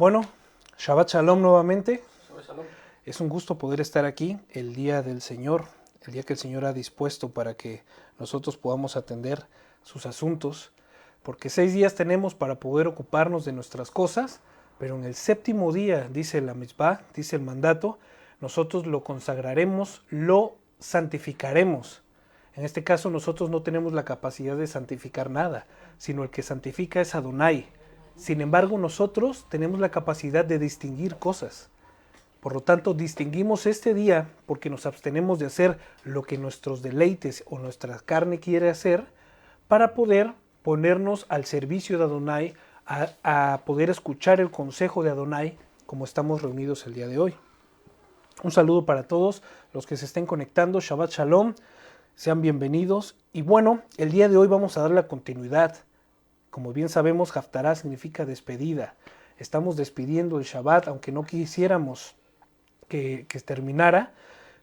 Bueno, Shabbat Shalom nuevamente. Shabbat Shalom. Es un gusto poder estar aquí el día del Señor, el día que el Señor ha dispuesto para que nosotros podamos atender sus asuntos, porque 6 días tenemos para poder ocuparnos de nuestras cosas, pero en el séptimo día, dice la mitzvah, dice el mandato, nosotros lo consagraremos, lo santificaremos. En este caso nosotros no tenemos la capacidad de santificar nada, sino el que santifica es Adonai. Sin embargo, nosotros tenemos la capacidad de distinguir cosas. Por lo tanto, distinguimos este día porque nos abstenemos de hacer lo que nuestros deleites o nuestra carne quiere hacer para poder ponernos al servicio de Adonai, a poder escuchar el consejo de Adonai como estamos reunidos el día de hoy. Un saludo para todos los que se estén conectando. Shabbat Shalom, sean bienvenidos. Y bueno, el día de hoy vamos a dar la continuidad. Como bien sabemos, Haftará significa despedida. Estamos despidiendo el Shabbat, aunque no quisiéramos que terminara,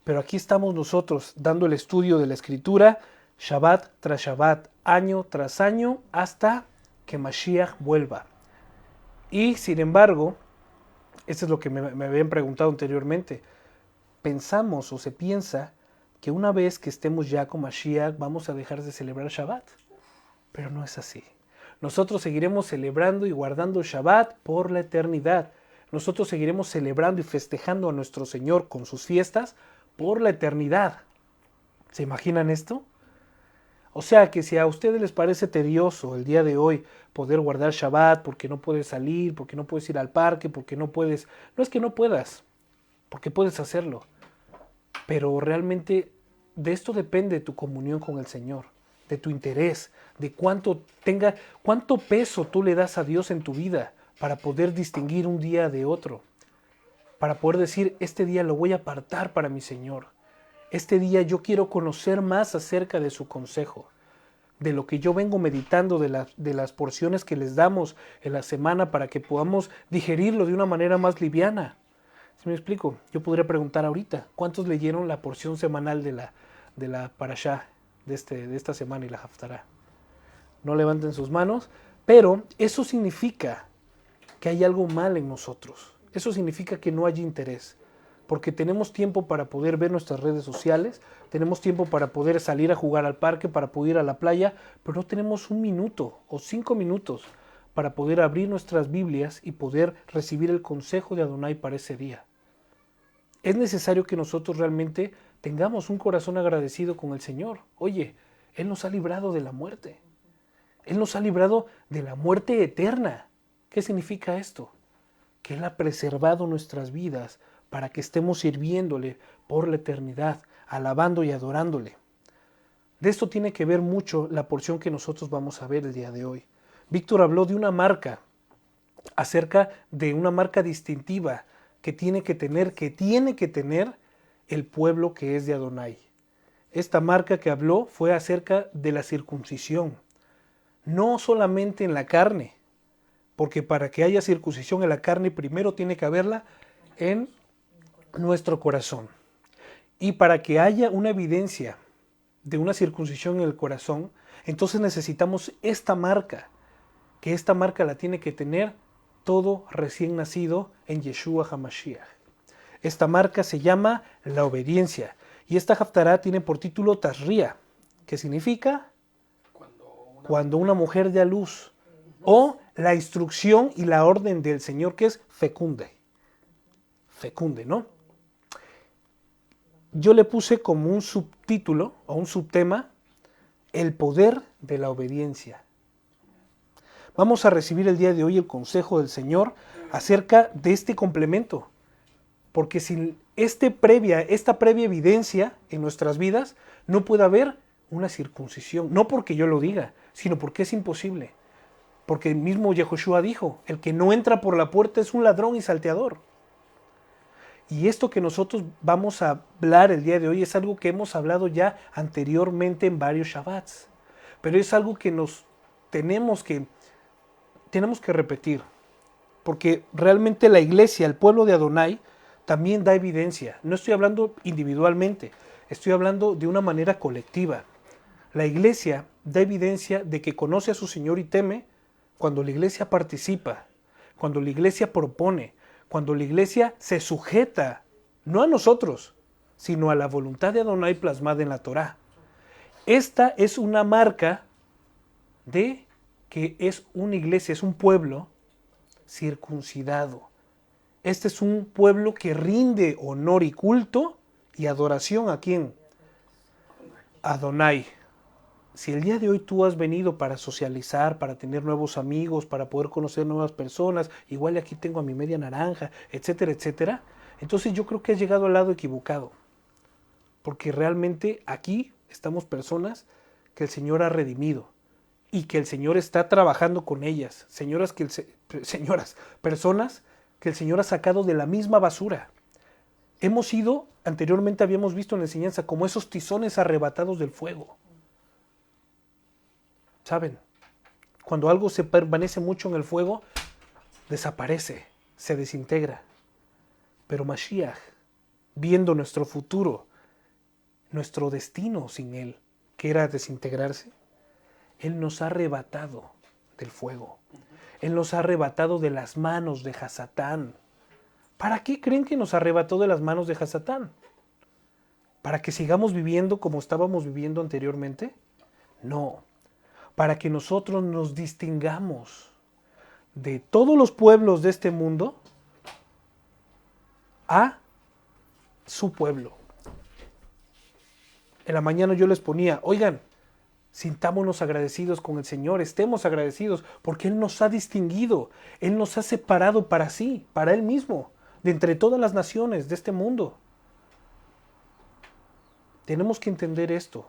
pero aquí estamos nosotros dando el estudio de la Escritura, Shabbat tras Shabbat, año tras año, hasta que Mashiach vuelva. Y sin embargo, esto es lo que me habían preguntado anteriormente, pensamos o se piensa que una vez que estemos ya con Mashiach vamos a dejar de celebrar Shabbat, pero no es así. Nosotros seguiremos celebrando y guardando Shabbat por la eternidad. Nosotros seguiremos celebrando y festejando a nuestro Señor con sus fiestas por la eternidad. ¿Se imaginan esto? O sea que si a ustedes les parece tedioso el día de hoy poder guardar Shabbat porque no puedes salir, porque no puedes ir al parque, porque no puedes... No es que no puedas, porque puedes hacerlo. Pero realmente de esto depende tu comunión con el Señor, de tu interés, de cuánto peso tú le das a Dios en tu vida para poder distinguir un día de otro, para poder decir, este día lo voy a apartar para mi Señor, este día yo quiero conocer más acerca de su consejo, de lo que yo vengo meditando, de las porciones que les damos en la semana para que podamos digerirlo de una manera más liviana. ¿Sí me explico? Yo podría preguntar ahorita, ¿cuántos leyeron la porción semanal de la parashá de esta semana y la Haftará? No levanten sus manos, pero eso significa que hay algo mal en nosotros. Eso significa que no hay interés, porque tenemos tiempo para poder ver nuestras redes sociales, tenemos tiempo para poder salir a jugar al parque, para poder ir a la playa, pero no tenemos 1 minuto o 5 minutos para poder abrir nuestras Biblias y poder recibir el consejo de Adonai para ese día. Es necesario que nosotros realmente tengamos un corazón agradecido con el Señor. Oye, Él nos ha librado de la muerte. Él nos ha librado de la muerte eterna. ¿Qué significa esto? Que Él ha preservado nuestras vidas para que estemos sirviéndole por la eternidad, alabando y adorándole. De esto tiene que ver mucho la porción que nosotros vamos a ver el día de hoy. Víctor habló de una marca, acerca de una marca distintiva que tiene que tener el pueblo que es de Adonai. Esta marca que habló fue acerca de la circuncisión. No solamente en la carne, porque para que haya circuncisión en la carne, primero tiene que haberla en nuestro corazón. Y para que haya una evidencia de una circuncisión en el corazón, entonces necesitamos esta marca, que esta marca la tiene que tener todo recién nacido en Yeshua HaMashiach. Esta marca se llama la obediencia, y esta Haftará tiene por título Tazria, que significa cuando una mujer dé a luz, o la instrucción y la orden del Señor, que es fecunde, ¿no? Yo le puse como un subtítulo o un subtema, el poder de la obediencia. Vamos a recibir el día de hoy el consejo del Señor acerca de este complemento, porque sin esta previa evidencia en nuestras vidas, no puede haber una circuncisión, no porque yo lo diga, sino porque es imposible. Porque el mismo Yehoshua dijo, el que no entra por la puerta es un ladrón y salteador. Y esto que nosotros vamos a hablar el día de hoy es algo que hemos hablado ya anteriormente en varios Shabbats. Pero es algo que tenemos que repetir. Porque realmente la iglesia, el pueblo de Adonai, también da evidencia. No estoy hablando individualmente, estoy hablando de una manera colectiva. La iglesia da evidencia de que conoce a su Señor y teme cuando la iglesia participa, cuando la iglesia propone, cuando la iglesia se sujeta, no a nosotros, sino a la voluntad de Adonai plasmada en la Torá. Esta es una marca de que es una iglesia, es un pueblo circuncidado. Este es un pueblo que rinde honor y culto y adoración ¿a quién? Adonai. Si el día de hoy tú has venido para socializar, para tener nuevos amigos, para poder conocer nuevas personas, igual aquí tengo a mi media naranja, etcétera, etcétera, entonces yo creo que has llegado al lado equivocado. Porque realmente aquí estamos personas que el Señor ha redimido y que el Señor está trabajando con ellas. Personas que el Señor ha sacado de la misma basura. Hemos sido, anteriormente habíamos visto en la enseñanza, como esos tizones arrebatados del fuego. ¿Saben? Cuando algo se permanece mucho en el fuego, desaparece, se desintegra. Pero Mashiach, viendo nuestro futuro, nuestro destino sin Él, que era desintegrarse, Él nos ha arrebatado del fuego. Él nos ha arrebatado de las manos de Hasatán. ¿Para qué creen que nos arrebató de las manos de Hasatán? ¿Para que sigamos viviendo como estábamos viviendo anteriormente? No. Para que nosotros nos distingamos de todos los pueblos de este mundo a su pueblo. En la mañana yo les ponía, oigan, sintámonos agradecidos con el Señor, estemos agradecidos, porque Él nos ha distinguido, Él nos ha separado para sí, para Él mismo, de entre todas las naciones de este mundo. Tenemos que entender esto.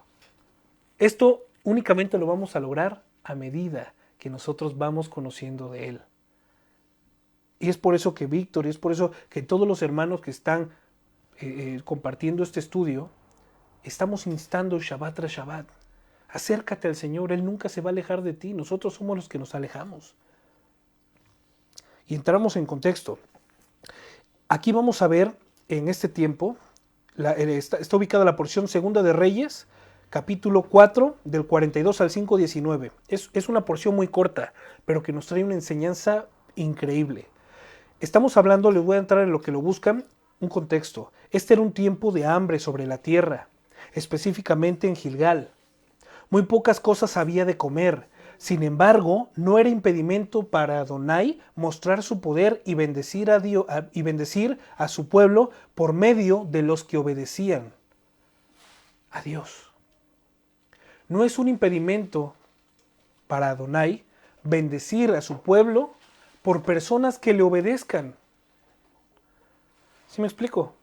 Esto únicamente lo vamos a lograr a medida que nosotros vamos conociendo de Él. Y es por eso que Víctor, y es por eso que todos los hermanos que están compartiendo este estudio, estamos instando Shabbat tras Shabbat. Acércate al Señor, Él nunca se va a alejar de ti, nosotros somos los que nos alejamos. Y entramos en contexto. Aquí vamos a ver en este tiempo, está ubicada la porción segunda de Reyes, capítulo 4, del 42 al 5:19. Es una porción muy corta, pero que nos trae una enseñanza increíble. Estamos hablando, les voy a entrar en lo que lo buscan, un contexto. Este era un tiempo de hambre sobre la tierra, específicamente en Gilgal. Muy pocas cosas había de comer. Sin embargo, no era impedimento para Adonai mostrar su poder y bendecir a Dios, y bendecir a su pueblo por medio de los que obedecían a Dios. No es un impedimento para Adonai bendecir a su pueblo por personas que le obedezcan. ¿Sí me explico?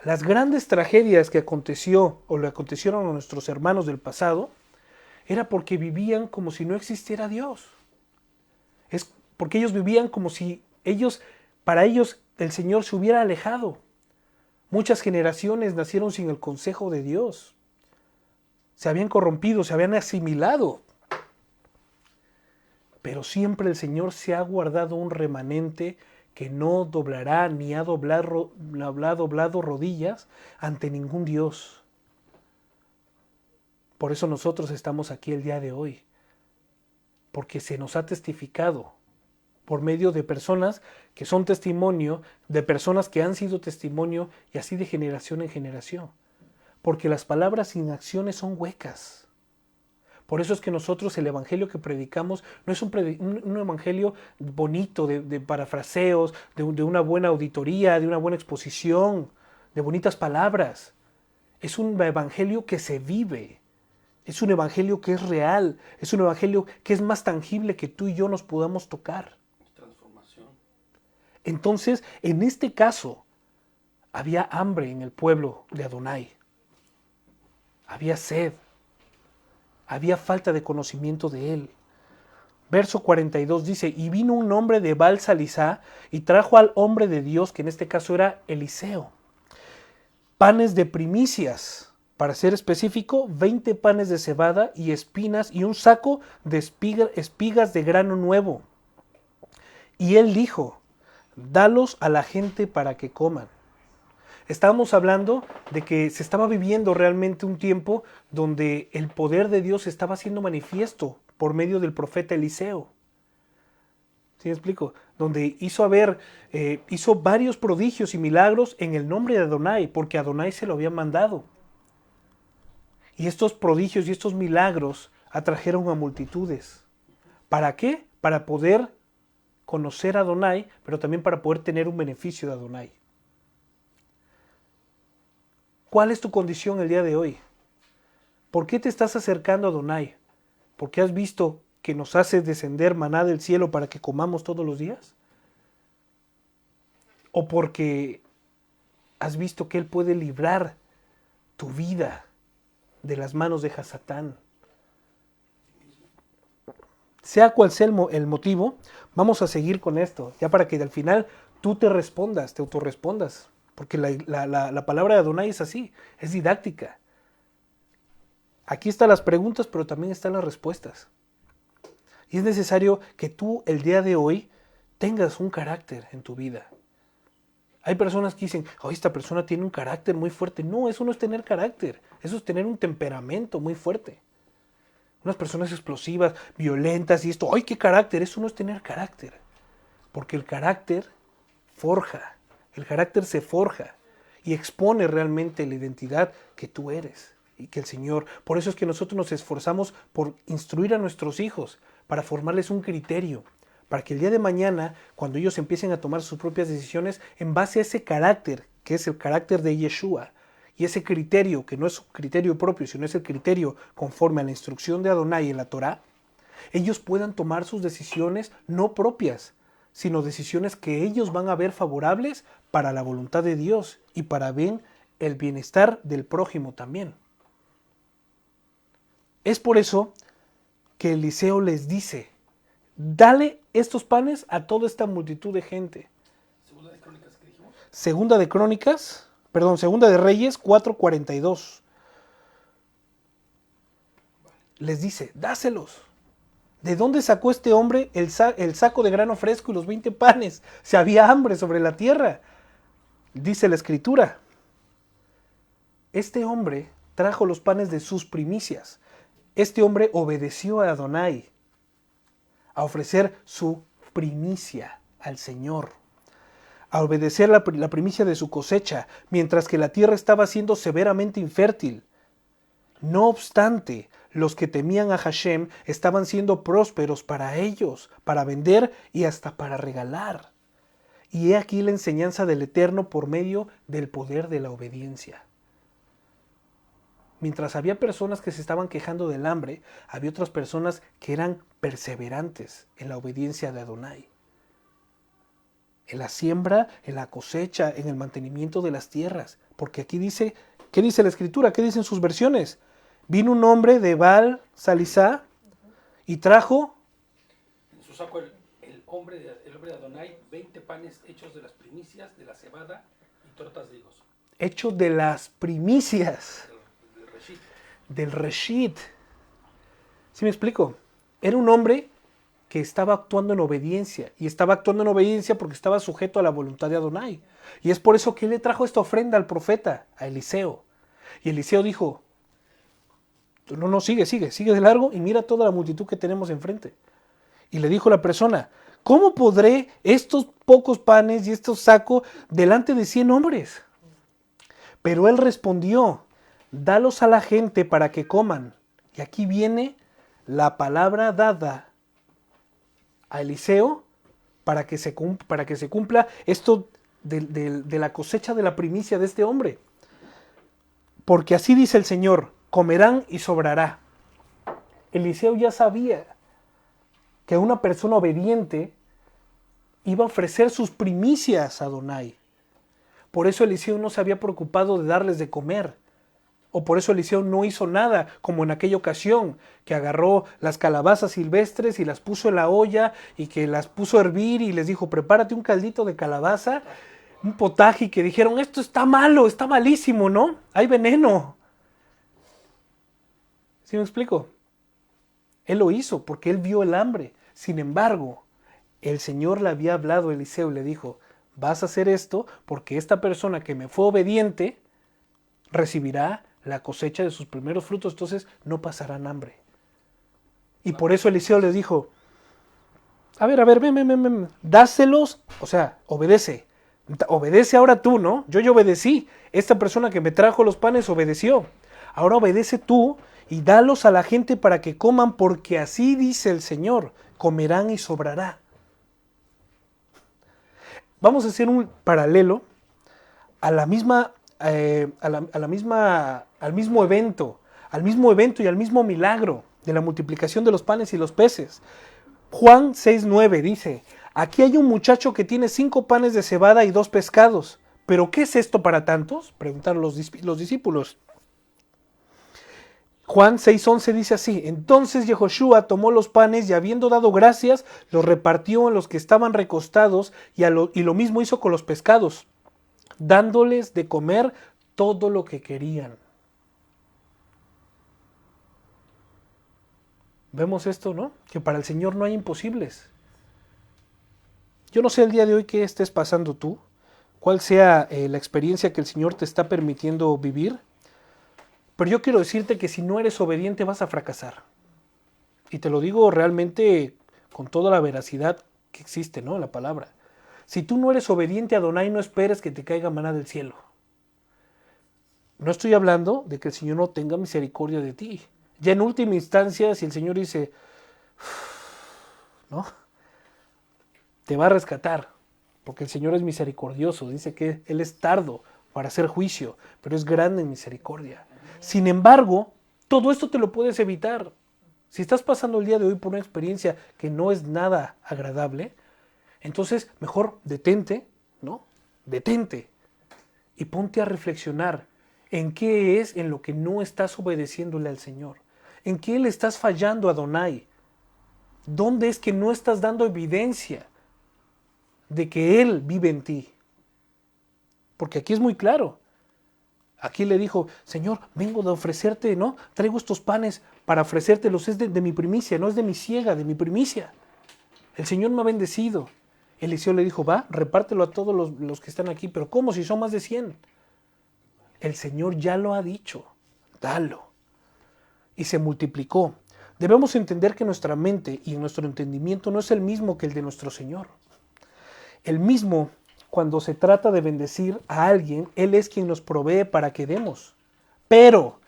Las grandes tragedias que aconteció o le acontecieron a nuestros hermanos del pasado era porque vivían como si no existiera Dios. Es porque ellos vivían como si para ellos el Señor se hubiera alejado. Muchas generaciones nacieron sin el consejo de Dios. Se habían corrompido, se habían asimilado. Pero siempre el Señor se ha guardado un remanente que no doblará ni ha doblado rodillas ante ningún Dios. Por eso nosotros estamos aquí el día de hoy, porque se nos ha testificado por medio de personas que son testimonio, de personas que han sido testimonio y así de generación en generación. Porque las palabras sin acciones son huecas. Por eso es que nosotros el evangelio que predicamos no es un evangelio bonito de parafraseos, de una buena auditoría, de una buena exposición, de bonitas palabras. Es un evangelio que se vive. Es un evangelio que es real. Es un evangelio que es más tangible que tú y yo nos podamos tocar. Transformación. Entonces, en este caso, había hambre en el pueblo de Adonai. Había sed. Había falta de conocimiento de él. Verso 42 dice, y vino un hombre de Baal-Salisá y trajo al hombre de Dios, que en este caso era Eliseo, panes de primicias, para ser específico, 20 panes de cebada y espinas y un saco de espigas de grano nuevo. Y él dijo, dalos a la gente para que coman. Estábamos hablando de que se estaba viviendo realmente un tiempo donde el poder de Dios estaba siendo manifiesto por medio del profeta Eliseo. ¿Sí me explico? Donde hizo varios prodigios y milagros en el nombre de Adonai, porque Adonai se lo había mandado. Y estos prodigios y estos milagros atrajeron a multitudes. ¿Para qué? Para poder conocer a Adonai, pero también para poder tener un beneficio de Adonai. ¿Cuál es tu condición el día de hoy? ¿Por qué te estás acercando a Adonai? ¿Porque has visto que nos hace descender maná del cielo para que comamos todos los días? ¿O porque has visto que Él puede librar tu vida de las manos de Hasatán? Sea cual sea el motivo, vamos a seguir con esto, ya para que al final tú te respondas, te autorrespondas. Porque la palabra de Adonai es así, es didáctica. Aquí están las preguntas, pero también están las respuestas. Y es necesario que tú el día de hoy tengas un carácter en tu vida. Hay personas que dicen, oh, esta persona tiene un carácter muy fuerte. No, eso no es tener carácter, eso es tener un temperamento muy fuerte. Unas personas explosivas, violentas y esto, ¡ay, qué carácter! Eso no es tener carácter. Porque el carácter forja, el carácter se forja y expone realmente la identidad que tú eres y que el Señor. Por eso es que nosotros nos esforzamos por instruir a nuestros hijos, para formarles un criterio, para que el día de mañana, cuando ellos empiecen a tomar sus propias decisiones, en base a ese carácter, que es el carácter de Yeshua, y ese criterio, que no es un criterio propio, sino es el criterio conforme a la instrucción de Adonai en la Torá, ellos puedan tomar sus decisiones no propias, sino decisiones que ellos van a ver favorables para la voluntad de Dios y para bien el bienestar del prójimo también. Es por eso que Eliseo les dice, dale estos panes a toda esta multitud de gente. Segunda de Reyes 4:42. Les dice, dáselos. ¿De dónde sacó este hombre el saco de grano fresco y los 20 panes? Si había hambre sobre la tierra. Dice la escritura. Este hombre trajo los panes de sus primicias. Este hombre obedeció a Adonai a ofrecer su primicia al Señor, a obedecer la primicia de su cosecha, mientras que la tierra estaba siendo severamente infértil. No obstante, los que temían a Hashem estaban siendo prósperos para ellos, para vender y hasta para regalar. Y he aquí la enseñanza del Eterno por medio del poder de la obediencia. Mientras había personas que se estaban quejando del hambre, había otras personas que eran perseverantes en la obediencia de Adonai. En la siembra, en la cosecha, en el mantenimiento de las tierras. Porque aquí dice, ¿qué dice la Escritura? ¿Qué dicen sus versiones? Vino un hombre de Baal Salisá y trajo en su saco el hombre de Adonai 20 panes hechos de las primicias de la cebada y tortas de higos. Hechos de las primicias del Reshit. ¿Sí me explico? Era un hombre que estaba actuando en obediencia. Y estaba actuando en obediencia porque estaba sujeto a la voluntad de Adonai. Y es por eso que él le trajo esta ofrenda al profeta, a Eliseo. Y Eliseo dijo, no, sigue de largo y mira toda la multitud que tenemos enfrente. Y le dijo la persona, ¿cómo podré estos pocos panes y estos sacos delante de 100 hombres? Pero él respondió, dalos a la gente para que coman. Y aquí viene la palabra dada a Eliseo para que se cumpla esto de la cosecha de la primicia de este hombre. Porque así dice el Señor, comerán y sobrará. Eliseo ya sabía que una persona obediente iba a ofrecer sus primicias a Adonai. Por eso Eliseo no se había preocupado de darles de comer. O por eso Eliseo no hizo nada, como en aquella ocasión, que agarró las calabazas silvestres y las puso en la olla y que las puso a hervir y les dijo, prepárate un caldito de calabaza, un potaje, y que dijeron, esto está malo, está malísimo, ¿no? Hay veneno. ¿Sí me explico? Él lo hizo porque él vio el hambre. Sin embargo, el Señor le había hablado a Eliseo y le dijo, vas a hacer esto porque esta persona que me fue obediente recibirá la cosecha de sus primeros frutos, entonces no pasarán hambre. Y por eso Eliseo les dijo, A ver, ven. Dáselos, o sea, obedece. Obedece ahora tú, ¿no? Yo ya obedecí. Esta persona que me trajo los panes obedeció. Ahora obedece tú y dalos a la gente para que coman, porque así dice el Señor, comerán y sobrará. Vamos a hacer un paralelo a la misma, al mismo evento y al mismo milagro de la multiplicación de los panes y los peces. Juan 6:9 dice: aquí hay un muchacho que tiene 5 panes de cebada y 2 pescados. ¿Pero qué es esto para tantos?, preguntaron los discípulos. Juan 6:11 dice así: entonces Yehoshua tomó los panes y, habiendo dado gracias, los repartió en los que estaban recostados, y lo mismo hizo con los pescados, dándoles de comer todo lo que querían. Vemos esto, ¿no? Que para el Señor no hay imposibles. Yo no sé el día de hoy qué estés pasando tú, cuál sea la experiencia que el Señor te está permitiendo vivir, pero yo quiero decirte que si no eres obediente vas a fracasar. Y te lo digo realmente con toda la veracidad que existe, ¿no?, en la palabra. Si tú no eres obediente a Adonai, no esperes que te caiga maná del cielo. No estoy hablando de que el Señor no tenga misericordia de ti. Ya en última instancia, si el Señor dice, ¿no?, te va a rescatar, porque el Señor es misericordioso. Dice que Él es tardo para hacer juicio, pero es grande en misericordia. Sin embargo, todo esto te lo puedes evitar. Si estás pasando el día de hoy por una experiencia que no es nada agradable, entonces mejor detente, ¿no? Detente y ponte a reflexionar en qué es en lo que no estás obedeciéndole al Señor. ¿En qué le estás fallando a Adonai? ¿Dónde es que no estás dando evidencia de que Él vive en ti? Porque aquí es muy claro. Aquí le dijo: Señor, vengo de ofrecerte, ¿no? Traigo estos panes para ofrecértelos, es de mi primicia, no es de mi siega, de mi primicia. El Señor me ha bendecido. Eliseo le dijo: va, repártelo a todos los que están aquí. Pero ¿cómo si son más de 100? El Señor ya lo ha dicho, dalo. Y se multiplicó. Debemos entender que nuestra mente y nuestro entendimiento no es el mismo que el de nuestro Señor. El mismo, cuando se trata de bendecir a alguien, Él es quien nos provee para que demos. Pero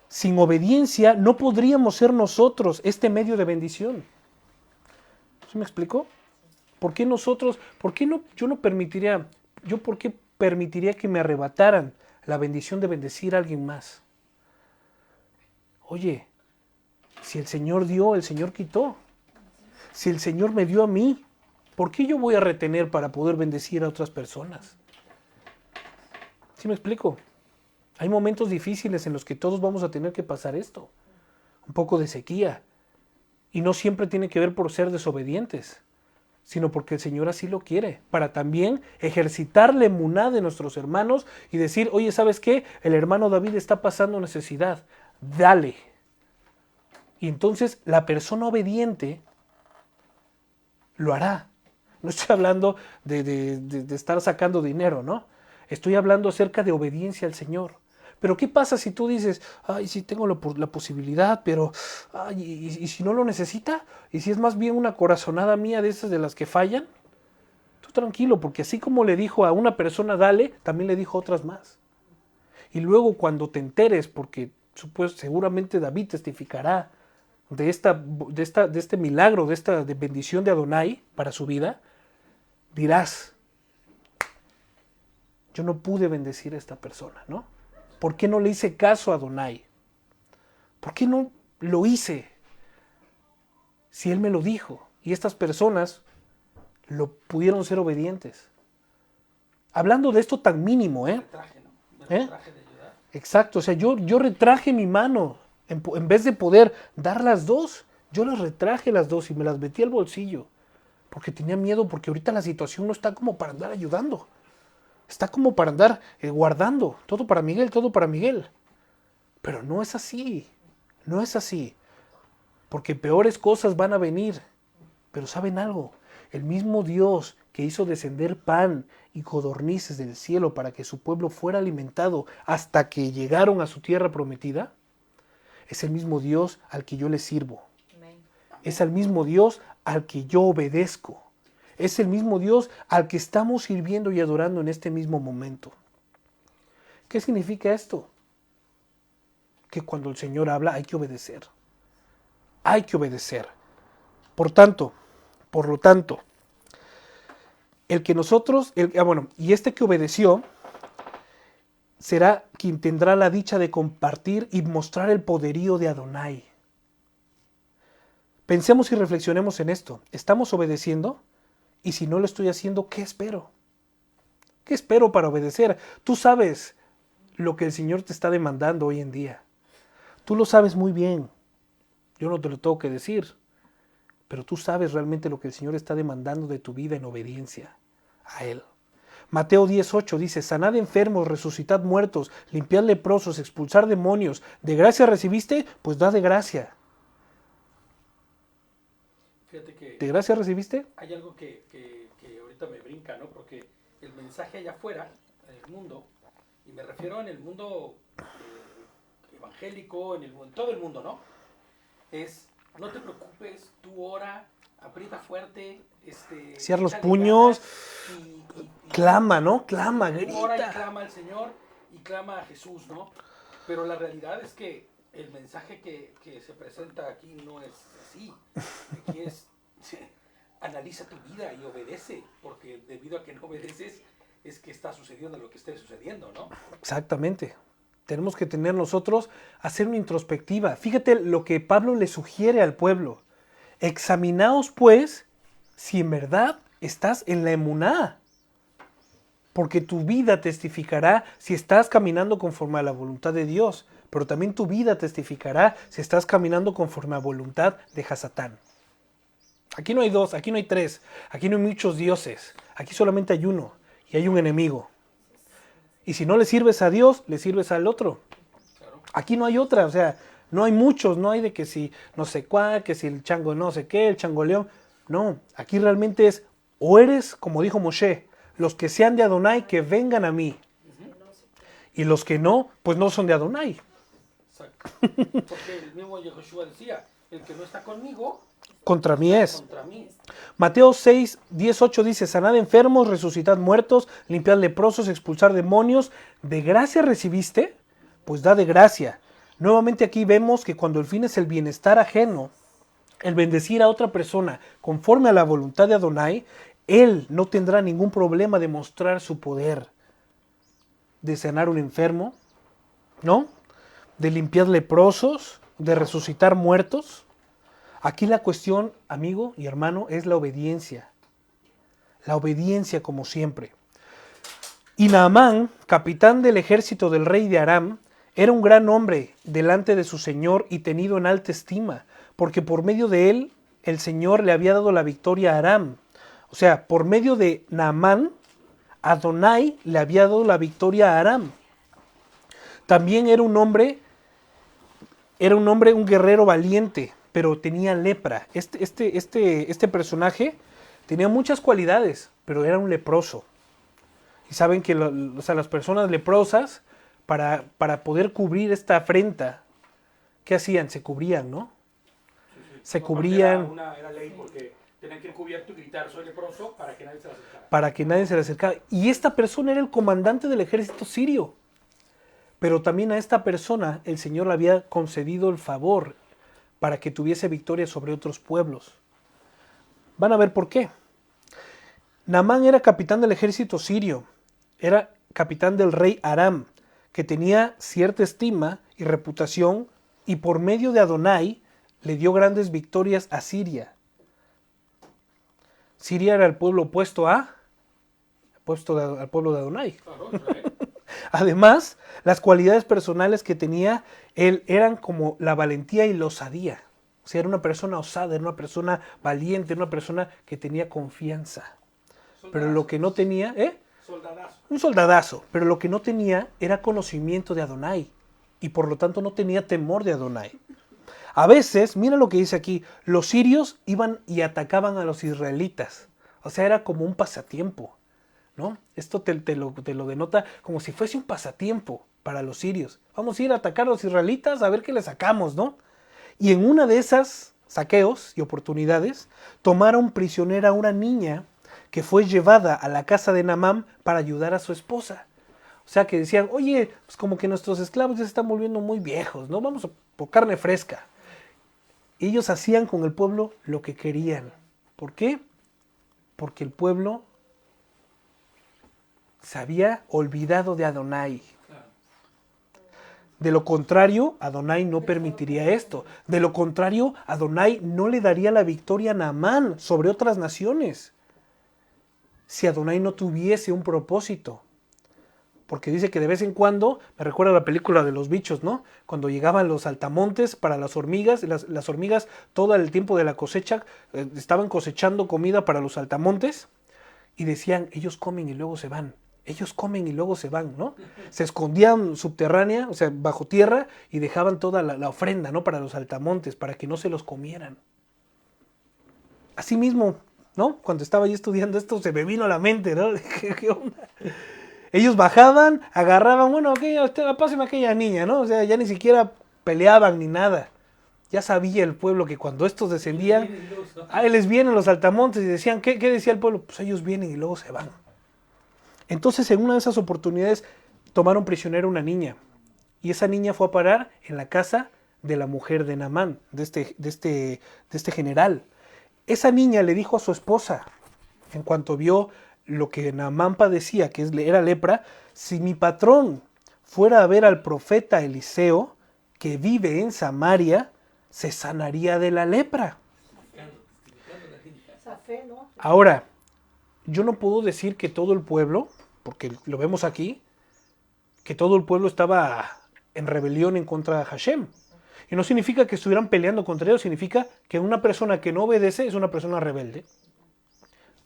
sin obediencia no podríamos ser nosotros este medio de bendición. ¿Sí me explico? ¿Por qué nosotros, por qué no, por qué permitiría que me arrebataran la bendición de bendecir a alguien más? Oye, si el Señor dio, el Señor quitó. Si el Señor me dio a mí, ¿por qué yo voy a retener para poder bendecir a otras personas? ¿Sí me explico? Hay momentos difíciles en los que todos vamos a tener que pasar esto. Un poco de sequía. Y no siempre tiene que ver por ser desobedientes, sino porque el Señor así lo quiere, para también ejercitar la emuná de nuestros hermanos y decir: oye, ¿sabes qué? El hermano David está pasando necesidad, dale. Y entonces la persona obediente lo hará. No estoy hablando de estar sacando dinero, ¿no? Estoy hablando acerca de obediencia al Señor. Pero ¿qué pasa si tú dices: ay, sí tengo la posibilidad, pero ay, y si no lo necesita? ¿Y si es más bien una corazonada mía de esas de las que fallan? Tú tranquilo, porque así como le dijo a una persona dale, también le dijo a otras más. Y luego cuando te enteres, porque seguramente David testificará de este milagro, de bendición de Adonai para su vida, dirás: yo no pude bendecir a esta persona, ¿no? ¿Por qué no le hice caso a Adonai? ¿Por qué no lo hice? Si Él me lo dijo. Y estas personas lo pudieron ser obedientes. Hablando de esto tan mínimo, ¿eh? Retraje, ¿no? Me retraje de ayudar. Exacto, o sea, yo retraje mi mano. En vez de poder dar las dos, yo las retraje las dos y me las metí al bolsillo. Porque tenía miedo, porque ahorita la situación no está como para andar ayudando. Está como para andar guardando. Todo para Miguel, todo para Miguel. Pero no es así. No es así. Porque peores cosas van a venir. Pero ¿saben algo? El mismo Dios que hizo descender pan y codornices del cielo para que su pueblo fuera alimentado hasta que llegaron a su tierra prometida, es el mismo Dios al que yo le sirvo. Es el mismo Dios al que yo obedezco. Es el mismo Dios al que estamos sirviendo y adorando en este mismo momento. ¿Qué significa esto? Que cuando el Señor habla hay que obedecer. Hay que obedecer. Por lo tanto, el que nosotros, y este que obedeció, será quien tendrá la dicha de compartir y mostrar el poderío de Adonai. Pensemos y reflexionemos en esto. ¿Estamos obedeciendo? Y si no lo estoy haciendo, ¿qué espero? ¿Qué espero para obedecer? Tú sabes lo que el Señor te está demandando hoy en día. Tú lo sabes muy bien. Yo no te lo tengo que decir. Pero tú sabes realmente lo que el Señor está demandando de tu vida en obediencia a Él. Mateo 10:8 dice, sanad enfermos, resucitad muertos, limpiad leprosos, expulsar demonios. ¿De gracia recibiste? Pues da de gracia. Fíjate que ¿De gracia recibiste? hay algo que ahorita me brinca, ¿no? Porque el mensaje allá afuera, en el mundo, y me refiero en el mundo evangélico, en todo el mundo, ¿no? Es, no te preocupes, tú ora, aprieta fuerte, Cierra los échale puños, ganas clama, ¿no? Clama, tú ora y grita. clama al Señor y clama a Jesús, ¿no? Pero la realidad es que el mensaje que se presenta aquí no es así. Aquí es, analiza tu vida y obedece, porque debido a que no obedeces es que está sucediendo lo que esté sucediendo, ¿no? Exactamente. Tenemos que tener nosotros, hacer una introspectiva. Fíjate lo que Pablo le sugiere al pueblo. Examinaos pues si en verdad estás en la emuná. Porque tu vida testificará si estás caminando conforme a la voluntad de Dios. Pero también tu vida testificará si estás caminando conforme a la voluntad de Hasatán. Aquí no hay dos, aquí no hay tres, aquí no hay muchos dioses. Aquí solamente hay uno y hay un enemigo. Y si no le sirves a Dios, le sirves al otro. Claro. Aquí no hay otra, o sea, no hay muchos, no hay de que si no sé cuál, que si el chango no sé qué, el chango león. No, aquí realmente es, o eres, como dijo Moshe, los que sean de Adonai, que vengan a mí. Y los que no, pues no son de Adonai. Exacto. Porque el mismo Yehoshua decía, el que no está conmigo, Contra mí es. contra mí. Mateo 6:18 dice, sanad enfermos, resucitad muertos, limpiad leprosos, expulsar demonios. ¿De gracia recibiste? Pues da de gracia. Nuevamente aquí vemos que cuando el fin es el bienestar ajeno, el bendecir a otra persona conforme a la voluntad de Adonai, él no tendrá ningún problema de mostrar su poder, de sanar un enfermo, ¿no? De limpiar leprosos, de resucitar muertos. Aquí la cuestión, amigo y hermano, es la obediencia. La obediencia como siempre. Y Naamán, capitán del ejército del rey de Aram, era un gran hombre delante de su señor y tenido en alta estima, porque por medio de él el Señor le había dado la victoria a Aram. O sea, por medio de Naamán, Adonai le había dado la victoria a Aram. También era un hombre, un guerrero valiente, pero tenía lepra. Este personaje tenía muchas cualidades, pero era un leproso. Y saben que las personas leprosas, para poder cubrir esta afrenta, ¿qué hacían? Se cubrían, ¿no? Se cubrían Era ley porque tenían que ir cubierto y gritar, soy leproso, para que nadie se le acercara. para que nadie se le acercara. Y esta persona era el comandante del ejército sirio. Pero también a esta persona el Señor le había concedido el favor para que tuviese victoria sobre otros pueblos. Van a ver por qué. Naamán era capitán del ejército sirio, era capitán del rey Aram, que tenía cierta estima y reputación, y por medio de Adonai le dio grandes victorias a Siria. Siria era el pueblo opuesto al pueblo de Adonai. Claro, Israel. Además, las cualidades personales que tenía él eran como la valentía y la osadía. O sea, era una persona osada, era una persona valiente, era una persona que tenía confianza. Pero lo que no tenía, Soldadazo. un soldadazo, pero lo que no tenía era conocimiento de Adonai. Y por lo tanto no tenía temor de Adonai. A veces, mira lo que dice aquí, los sirios iban y atacaban a los israelitas. O sea, era como un pasatiempo, ¿no? Esto te lo denota como si fuese un pasatiempo para los sirios. Vamos a ir a atacar a los israelitas a ver qué le sacamos, ¿no? Y en una de esas saqueos y oportunidades, tomaron prisionera a una niña que fue llevada a la casa de Naamán para ayudar a su esposa. O sea, que decían, oye, pues como que nuestros esclavos ya se están volviendo muy viejos, ¿no? Vamos por carne fresca. Ellos hacían con el pueblo lo que querían. ¿Por qué? Porque el pueblo se había olvidado de Adonai. De lo contrario, Adonai no permitiría esto. De lo contrario, Adonai no le daría la victoria a Naamán sobre otras naciones. Si Adonai no tuviese un propósito. Porque dice que de vez en cuando, me recuerda la película de los bichos, ¿no? Cuando llegaban los saltamontes para las hormigas, las hormigas todo el tiempo de la cosecha estaban cosechando comida para los saltamontes y decían, ellos comen y luego se van. Ellos comen y luego se van, ¿no? Se escondían subterránea, o sea, bajo tierra y dejaban toda la ofrenda, ¿no? Para los saltamontes, para que no se los comieran. Así mismo, ¿no? Cuando estaba yo estudiando esto se me vino a la mente, ¿no? ¿Qué onda? Ellos bajaban, agarraban, bueno, páseme aquella niña, ¿no? O sea, ya ni siquiera peleaban ni nada. Ya sabía el pueblo que cuando estos descendían, les vienen los saltamontes y decían, ¿qué decía el pueblo? Pues ellos vienen y luego se van. Entonces, en una de esas oportunidades, tomaron prisionera una niña. Y esa niña fue a parar en la casa de la mujer de Naamán, de este general. Esa niña le dijo a su esposa, en cuanto vio lo que Naamán padecía, que era lepra, si mi patrón fuera a ver al profeta Eliseo, que vive en Samaria, se sanaría de la lepra. Ahora, yo no puedo decir que todo el pueblo, porque lo vemos aquí, que todo el pueblo estaba en rebelión en contra de Hashem. Y no significa que estuvieran peleando contra ellos, significa que una persona que no obedece es una persona rebelde.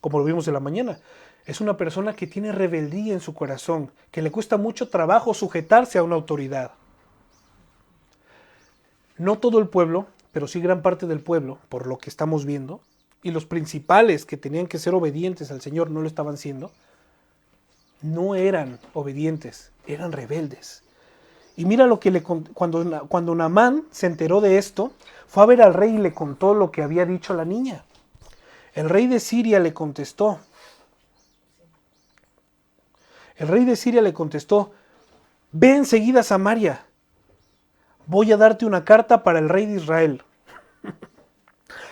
Como lo vimos en la mañana. Es una persona que tiene rebeldía en su corazón, que le cuesta mucho trabajo sujetarse a una autoridad. No todo el pueblo, pero sí gran parte del pueblo, por lo que estamos viendo, y los principales que tenían que ser obedientes al Señor no lo estaban siendo, no eran obedientes, eran rebeldes. Y mira lo que cuando Naamán se enteró de esto, fue a ver al rey y le contó lo que había dicho la niña. El rey de Siria le contestó, ve enseguida a Samaria, voy a darte una carta para el rey de Israel.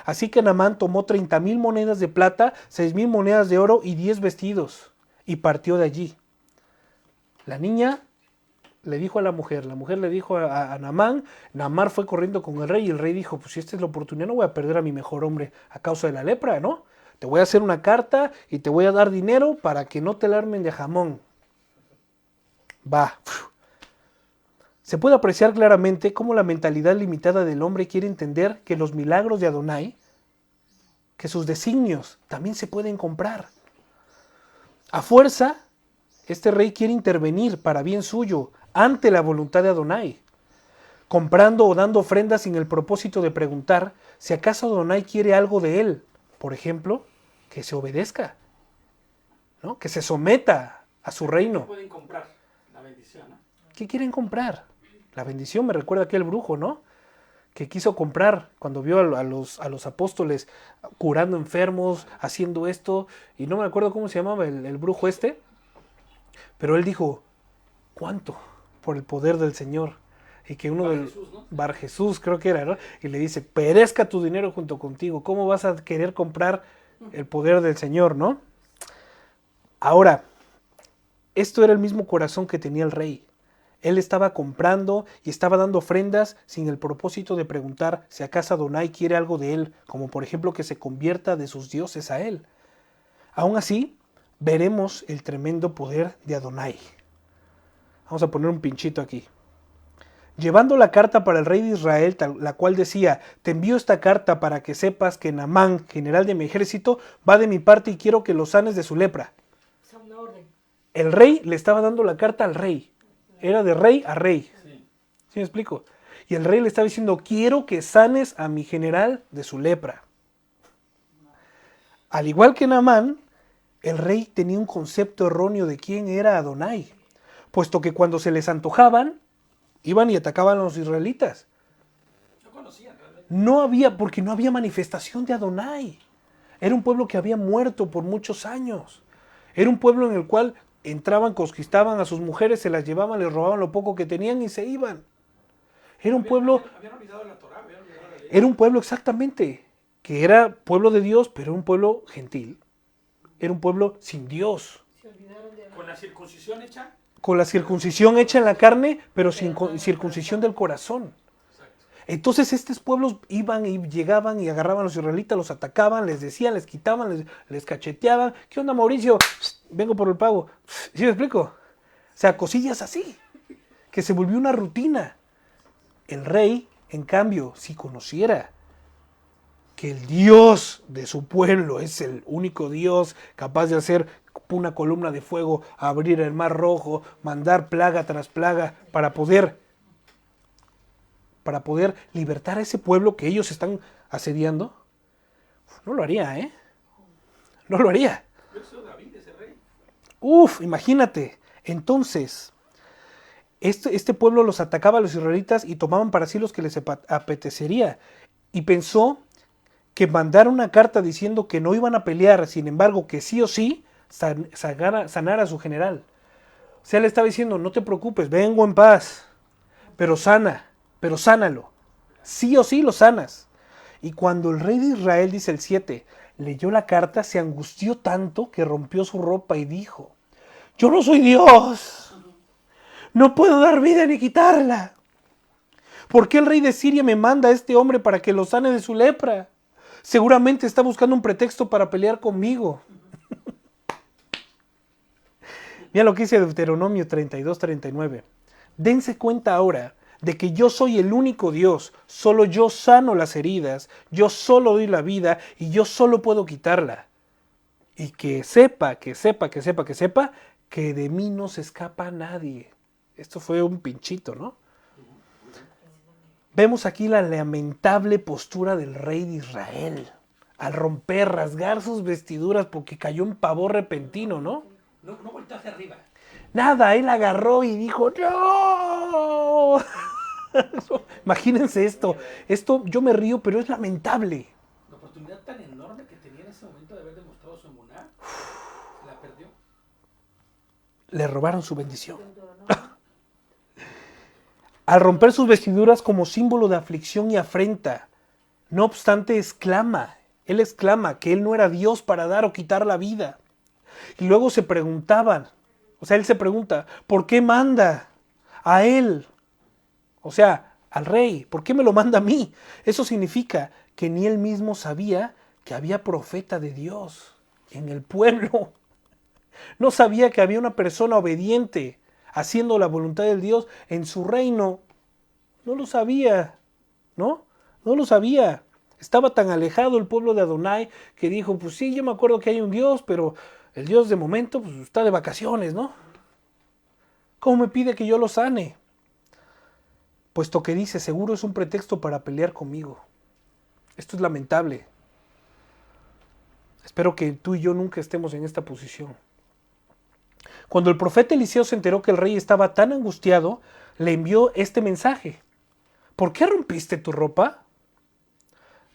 Así que Naamán tomó 30,000 monedas de plata, 6,000 monedas de oro y 10 vestidos, y partió de allí. La niña le dijo a la mujer le dijo a Naamán, Naamán fue corriendo con el rey, y el rey dijo, pues si esta es la oportunidad, no voy a perder a mi mejor hombre a causa de la lepra, ¿no? Te voy a hacer una carta y te voy a dar dinero para que no te la armen de jamón. Va. Se puede apreciar claramente cómo la mentalidad limitada del hombre quiere entender que los milagros de Adonai, que sus designios también se pueden comprar. A fuerza, este rey quiere intervenir para bien suyo ante la voluntad de Adonai, comprando o dando ofrendas sin el propósito de preguntar si acaso Adonai quiere algo de él. Por ejemplo, que se obedezca, ¿no? Que se someta a su reino. ¿Qué pueden comprar? La bendición, ¿no? ¿Qué quieren comprar? La bendición me recuerda a aquel brujo, ¿no? Que quiso comprar cuando vio a los apóstoles curando enfermos, haciendo esto, y no me acuerdo cómo se llamaba el brujo este, pero él dijo, ¿cuánto? Por el poder del Señor. Y que uno del Bar Jesús, creo que era, ¿no? Y le dice, perezca tu dinero junto contigo. ¿Cómo vas a querer comprar el poder del Señor, no? Ahora, esto era el mismo corazón que tenía el rey. Él estaba comprando y estaba dando ofrendas sin el propósito de preguntar si acaso Adonai quiere algo de él, como por ejemplo que se convierta de sus dioses a él. Aún así, veremos el tremendo poder de Adonai. Vamos a poner un pinchito aquí. Llevando la carta para el rey de Israel, la cual decía, te envío esta carta para que sepas que Naamán, general de mi ejército, va de mi parte y quiero que lo sanes de su lepra. Es una orden. El rey le estaba dando la carta al rey. Era de rey a rey. ¿Sí me explico? Y el rey le estaba diciendo, quiero que sanes a mi general de su lepra. Al igual que Naamán, el rey tenía un concepto erróneo de quién era Adonai, puesto que cuando se les antojaban, iban y atacaban a los israelitas. No conocían realmente. No había, porque no había manifestación de Adonai. Era un pueblo que había muerto por muchos años. Era un pueblo en el cual entraban, conquistaban a sus mujeres, se las llevaban, les robaban lo poco que tenían y se iban. Era un pueblo, Habían olvidado la Torá, habían olvidado la ley. era un pueblo exactamente, que era pueblo de Dios, pero un pueblo gentil. Era un pueblo sin Dios. Con la circuncisión hecha. Con la circuncisión hecha en la carne, pero sin circuncisión del corazón. Exacto. Entonces estos pueblos iban y llegaban y agarraban a los israelitas, los atacaban, les decían, les quitaban, les cacheteaban. ¿Qué onda, Mauricio? Vengo por el pago. ¿Sí me explico? O sea, cosillas así, que se volvió una rutina. El rey, en cambio, si conociera que el Dios de su pueblo es el único Dios capaz de hacer una columna de fuego, abrir el mar rojo, mandar plaga tras plaga para poder libertar a ese pueblo que ellos están asediando, no lo haría, ¿eh? No lo haría. Pero eso David, ese rey. Uf, imagínate. Entonces, este pueblo los atacaba a los israelitas y tomaban para sí los que les apetecería. Y pensó que mandara una carta diciendo que no iban a pelear, sin embargo, que sí o sí sanara a su general. O sea, le estaba diciendo, no te preocupes, vengo en paz, pero sánalo. Sí o sí lo sanas. Y cuando el rey de Israel, dice el 7, leyó la carta, se angustió tanto que rompió su ropa y dijo, yo no soy Dios, no puedo dar vida ni quitarla. ¿Por qué el rey de Siria me manda a este hombre para que lo sane de su lepra? Seguramente está buscando un pretexto para pelear conmigo. Mira lo que dice Deuteronomio 32-39. Dense cuenta ahora de que yo soy el único Dios, solo yo sano las heridas, yo solo doy la vida y yo solo puedo quitarla. Y que sepa que de mí no se escapa nadie. Esto fue un pinchito, ¿no? Vemos aquí la lamentable postura del rey de Israel, al romper, rasgar sus vestiduras porque cayó en pavor repentino, ¿no? No volteó hacia arriba. Nada, él agarró y dijo, ¡no! Imagínense esto. Esto yo me río, pero es lamentable. La oportunidad tan enorme que tenía en ese momento de haber demostrado su emuná, la perdió. Le robaron su bendición. Al romper sus vestiduras como símbolo de aflicción y afrenta, no obstante él exclama que él no era Dios para dar o quitar la vida. Y luego se preguntaban, o sea, él se pregunta, ¿por qué manda a él? O sea, al rey, ¿por qué me lo manda a mí? Eso significa que ni él mismo sabía que había profeta de Dios en el pueblo. No sabía que había una persona obediente haciendo la voluntad del Dios en su reino. No lo sabía, ¿no? No lo sabía. Estaba tan alejado el pueblo de Adonai que dijo, pues sí, yo me acuerdo que hay un Dios, pero el Dios de momento pues, está de vacaciones, ¿no? ¿Cómo me pide que yo lo sane? Puesto que dice, seguro es un pretexto para pelear conmigo. Esto es lamentable. Espero que tú y yo nunca estemos en esta posición. Cuando el profeta Eliseo se enteró que el rey estaba tan angustiado, le envió este mensaje. ¿Por qué rompiste tu ropa?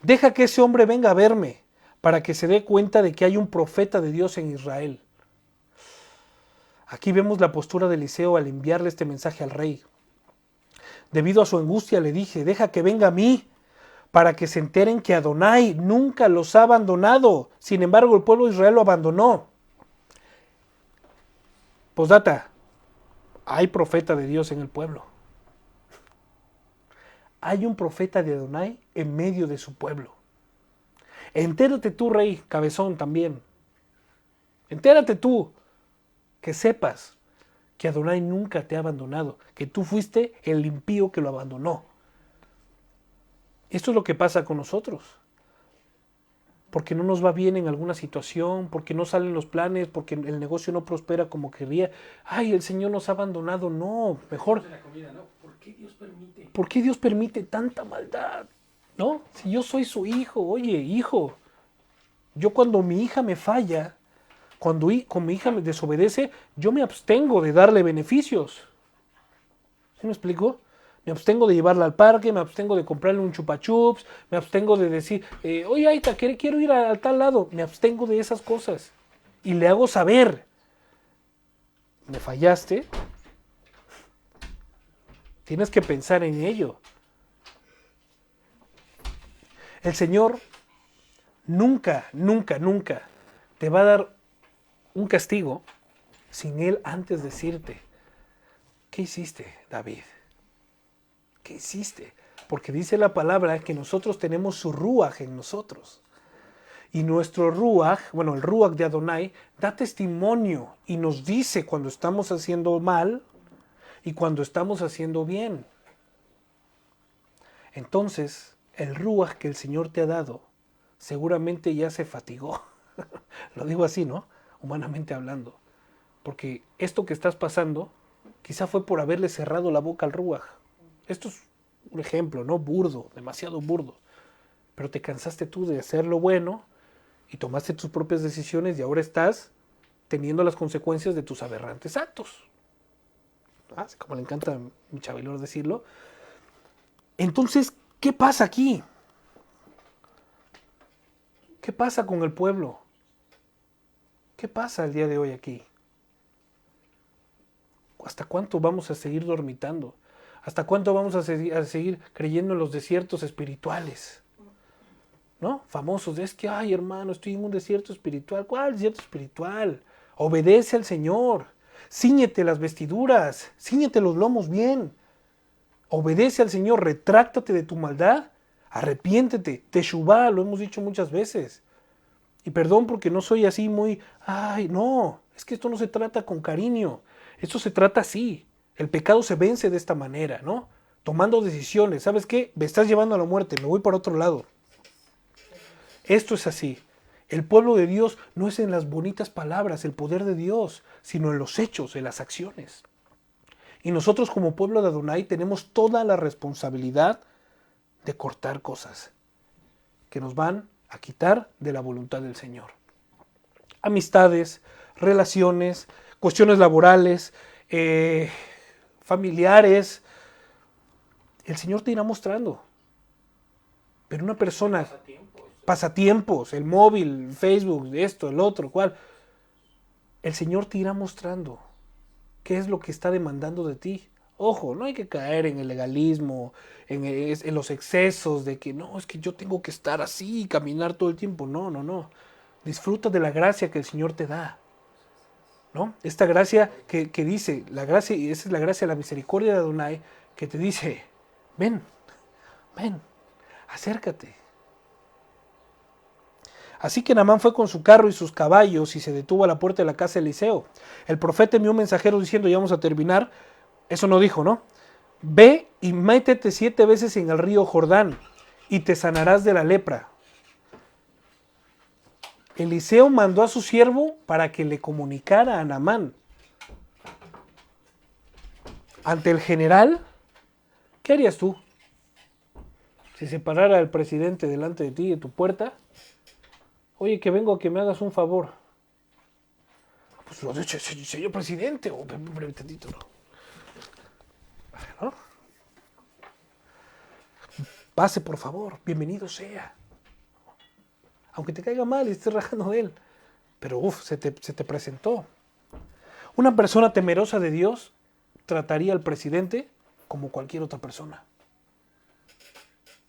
Deja que ese hombre venga a verme, para que se dé cuenta de que hay un profeta de Dios en Israel. Aquí vemos la postura de Eliseo al enviarle este mensaje al rey. Debido a su angustia le dije, deja que venga a mí, para que se enteren que Adonai nunca los ha abandonado. Sin embargo, el pueblo de Israel lo abandonó. Postdata, hay profeta de Dios en el pueblo. Hay un profeta de Adonai en medio de su pueblo. Entérate tú, rey, cabezón también. Entérate tú, que sepas que Adonai nunca te ha abandonado, que tú fuiste el impío que lo abandonó. Esto es lo que pasa con nosotros. Porque no nos va bien en alguna situación, porque no salen los planes, porque el negocio no prospera como querría. Ay, el Señor nos ha abandonado. No, mejor. La comida, ¿no? ¿Por qué Dios permite? ¿Por qué Dios permite tanta maldad? ¿No? Si yo soy su hijo, oye, hijo, yo cuando mi hija me falla, cuando mi hija me desobedece, yo me abstengo de darle beneficios. ¿Sí me explico? Me abstengo de llevarla al parque, me abstengo de comprarle un chupa chups, me abstengo de decir, oye, Aita, quiero ir a tal lado. Me abstengo de esas cosas. Y le hago saber, me fallaste, tienes que pensar en ello. El Señor nunca, nunca, nunca te va a dar un castigo sin Él antes decirte, ¿qué hiciste, David? ¿Qué hiciste? Porque dice la palabra que nosotros tenemos su ruaj en nosotros. Y nuestro ruaj, bueno, el ruaj de Adonai, da testimonio y nos dice cuando estamos haciendo mal y cuando estamos haciendo bien. Entonces, el ruaj que el Señor te ha dado seguramente ya se fatigó. Lo digo así, ¿no? Humanamente hablando. Porque esto que estás pasando quizá fue por haberle cerrado la boca al ruaj. Esto es un ejemplo, ¿no? Burdo, demasiado burdo. Pero te cansaste tú de hacer lo bueno y tomaste tus propias decisiones y ahora estás teniendo las consecuencias de tus aberrantes actos. Como le encanta a mi Chavilor decirlo. Entonces, ¿qué pasa aquí? ¿Qué pasa con el pueblo? ¿Qué pasa el día de hoy aquí? ¿Hasta cuánto vamos a seguir dormitando? ¿Hasta cuánto vamos a seguir creyendo en los desiertos espirituales? ¿No? Famosos, es que, ay hermano, estoy en un desierto espiritual. ¿Cuál desierto espiritual? Obedece al Señor. Cíñete las vestiduras, cíñete los lomos bien. Obedece al Señor, retráctate de tu maldad, arrepiéntete, teshuvá, lo hemos dicho muchas veces. Y perdón porque no soy así muy, ay, no, es que esto no se trata con cariño, esto se trata así. El pecado se vence de esta manera, ¿no? Tomando decisiones, ¿sabes qué? Me estás llevando a la muerte, me voy para otro lado. Esto es así. El pueblo de Dios no es en las bonitas palabras, el poder de Dios, sino en los hechos, en las acciones. Y nosotros como pueblo de Adonai tenemos toda la responsabilidad de cortar cosas que nos van a quitar de la voluntad del Señor. Amistades, relaciones, cuestiones laborales, familiares. El Señor te irá mostrando. Pero una persona, pasatiempos, el móvil, Facebook, esto, el otro, cual, el Señor te irá mostrando qué es lo que está demandando de ti. Ojo, no hay que caer en el legalismo, en los excesos de que no, es que yo tengo que estar así y caminar todo el tiempo. No, no, no. Disfruta de la gracia que el Señor te da, ¿no? Esta gracia que dice, la gracia, y esa es la gracia, la misericordia de Adonai, que te dice, ven, acércate. Así que Naamán fue con su carro y sus caballos y se detuvo a la puerta de la casa de Eliseo. El profeta envió un mensajero diciendo, ya vamos a terminar. Eso no dijo, ¿no? Ve y métete 7 veces en el río Jordán y te sanarás de la lepra. Eliseo mandó a su siervo para que le comunicara a Naamán. Ante el general, ¿qué harías tú? Si se parara el presidente delante de ti, de tu puerta, oye, que vengo a que me hagas un favor. Pues lo dicho, señor presidente, o tantito, ¿no? Pase, por favor, bienvenido sea. Aunque te caiga mal y estés rajando de él. Pero se te presentó. Una persona temerosa de Dios trataría al presidente como cualquier otra persona.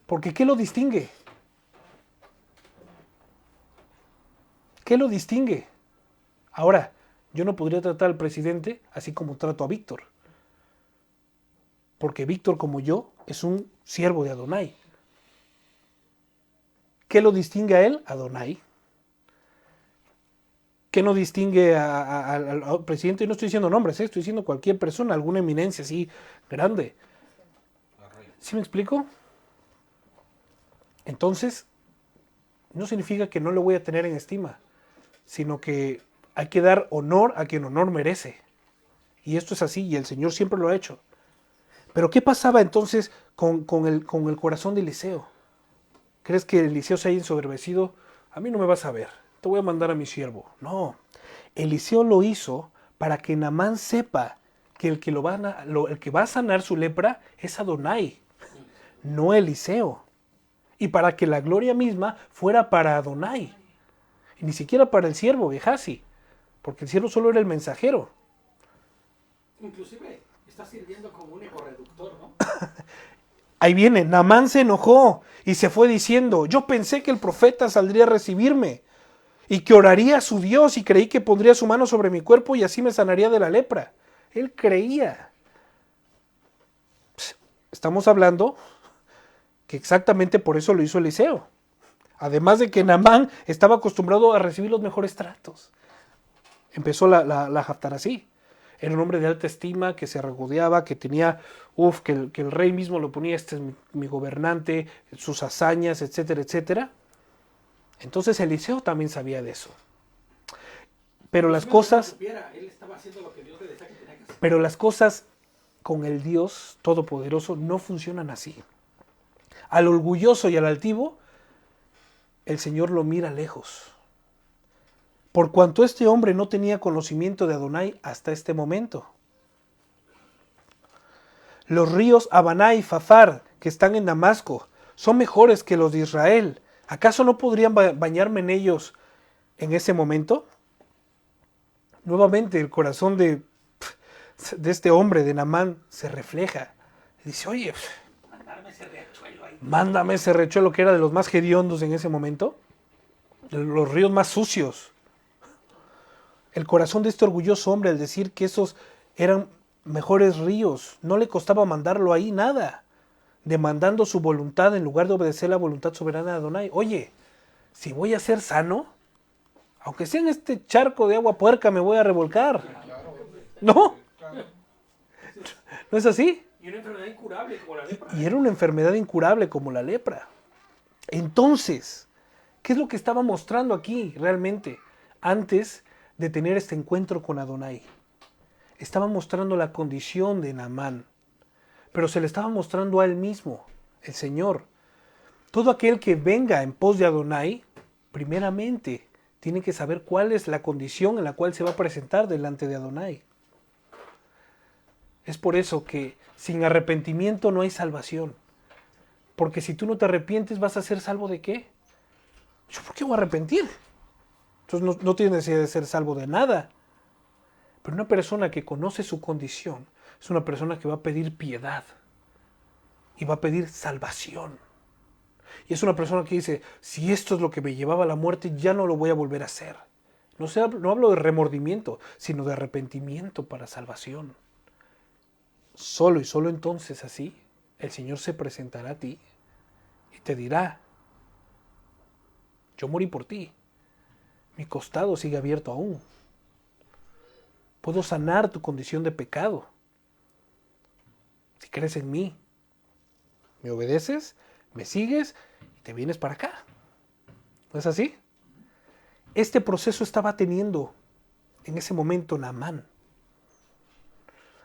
Porque ¿qué lo distingue? ¿Qué lo distingue? Ahora, yo no podría tratar al presidente así como trato a Víctor. Porque Víctor, como yo, es un siervo de Adonai. ¿Qué lo distingue a él? Adonai. ¿Qué no distingue al presidente? Y no estoy diciendo nombres, estoy diciendo cualquier persona, alguna eminencia así grande. ¿Sí me explico? Entonces, no significa que no lo voy a tener en estima, sino que hay que dar honor a quien honor merece. Y esto es así, y el Señor siempre lo ha hecho. Pero ¿qué pasaba entonces con el corazón de Eliseo? ¿Crees que Eliseo se haya ensoberbecido? A mí no me vas a ver, te voy a mandar a mi siervo. No, Eliseo lo hizo para que Naamán sepa que el que va a sanar su lepra es Adonai, no Eliseo. Y para que la gloria misma fuera para Adonai, y ni siquiera para el siervo Gehazi, porque el siervo solo era el mensajero. Inclusive está sirviendo como un ecorreductor, ¿no? Ahí viene, Naamán se enojó y se fue diciendo, yo pensé que el profeta saldría a recibirme y que oraría a su Dios y creí que pondría su mano sobre mi cuerpo y así me sanaría de la lepra. Él creía. Estamos hablando que exactamente por eso lo hizo Eliseo. Además de que Naamán estaba acostumbrado a recibir los mejores tratos. Empezó la Haftará así. Era un hombre de alta estima, que se regodeaba, que tenía, que el rey mismo lo ponía, este es mi gobernante, sus hazañas, etcétera, etcétera. Entonces Eliseo también sabía de eso. Pero las cosas, él estaba haciendo lo que Dios le decía que tenía que hacer. pero las cosas con el Dios Todopoderoso no funcionan así. Al orgulloso y al altivo, el Señor lo mira lejos. Por cuanto este hombre no tenía conocimiento de Adonai hasta este momento. Los ríos Habaná y Fafar, que están en Damasco, son mejores que los de Israel. ¿Acaso no podrían bañarme en ellos en ese momento? Nuevamente el corazón de este hombre, de Naamán, se refleja. Dice, oye, mándame ese riachuelo que era de los más hediondos en ese momento, de los ríos más sucios. El corazón de este orgulloso hombre al decir que esos eran mejores ríos, no le costaba mandarlo ahí nada, demandando su voluntad en lugar de obedecer la voluntad soberana de Adonai. Oye, si voy a ser sano, aunque sea en este charco de agua puerca me voy a revolcar. ¿No? ¿No es así? Y una enfermedad incurable como la lepra. Y era una enfermedad incurable como la lepra. Entonces, ¿qué es lo que estaba mostrando aquí realmente antes de tener este encuentro con Adonai? Estaba mostrando la condición de Naamán, pero se le estaba mostrando a él mismo, el Señor. Todo aquel que venga en pos de Adonai, primeramente, tiene que saber cuál es la condición en la cual se va a presentar delante de Adonai. Es por eso que sin arrepentimiento no hay salvación. Porque si tú no te arrepientes, ¿vas a ser salvo de qué? ¿Yo por qué voy a arrepentir? Entonces no tienes necesidad de ser salvo de nada. Pero una persona que conoce su condición es una persona que va a pedir piedad y va a pedir salvación. Y es una persona que dice, si esto es lo que me llevaba a la muerte, ya no lo voy a volver a hacer. No hablo de remordimiento, sino de arrepentimiento para salvación. Solo y solo entonces así, el Señor se presentará a ti y te dirá, yo morí por ti, mi costado sigue abierto aún. Puedo sanar tu condición de pecado. Si crees en mí, me obedeces, me sigues y te vienes para acá. ¿No es así? Este proceso estaba teniendo en ese momento Naamán.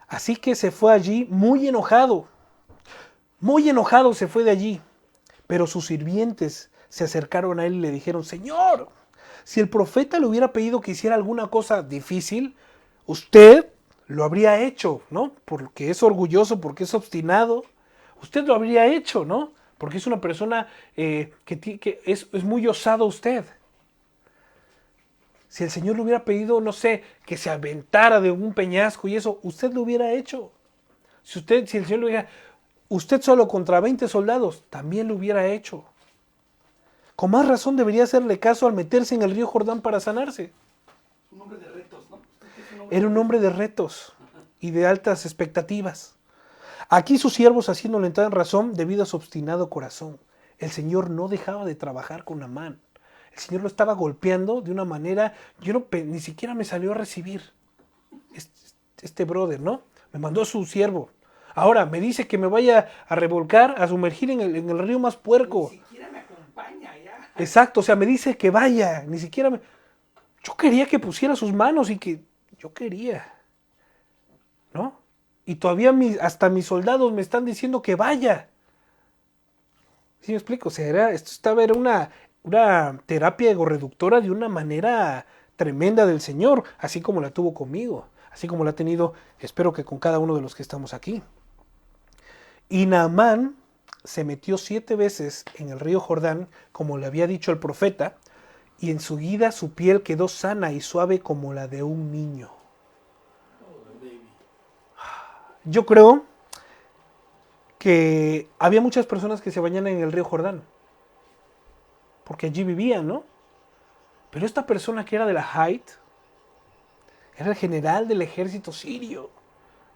Así que se fue allí muy enojado se fue de allí. Pero sus sirvientes se acercaron a él y le dijeron, Señor, si el profeta le hubiera pedido que hiciera alguna cosa difícil, usted lo habría hecho, ¿no? Porque es orgulloso, porque es obstinado. Usted lo habría hecho, ¿no? Porque es una persona que es muy osado usted. Si el Señor le hubiera pedido, no sé, que se aventara de un peñasco y eso, usted lo hubiera hecho. Si el Señor le hubiera, usted solo contra 20 soldados, también lo hubiera hecho. Con más razón debería hacerle caso al meterse en el río Jordán para sanarse. Un hombre de retos, ¿no? Era un hombre de retos y de altas expectativas. Aquí sus siervos haciéndole entrar en razón debido a su obstinado corazón. El Señor no dejaba de trabajar con Naamán. El Señor lo estaba golpeando de una manera, ni siquiera me salió a recibir este brother, ¿no? Me mandó a su siervo. Ahora me dice que me vaya a revolcar, a sumergir en el río más puerco. Ni siquiera me acompaña ya. Exacto, o sea, me dice que vaya, ni siquiera me... Yo quería que pusiera sus manos y que... Yo quería, ¿no? Y todavía hasta mis soldados me están diciendo que vaya. ¿Sí me explico? O sea, era una terapia egorreductora de una manera tremenda del Señor, así como la tuvo conmigo, así como la ha tenido, espero que con cada uno de los que estamos aquí. Y Naamán se metió 7 veces en el río Jordán, como le había dicho el profeta, y enseguida su piel quedó sana y suave como la de un niño. Yo creo que había muchas personas que se bañaban en el río Jordán, porque allí vivían, ¿no? Pero esta persona que era de la Haid, era el general del ejército sirio,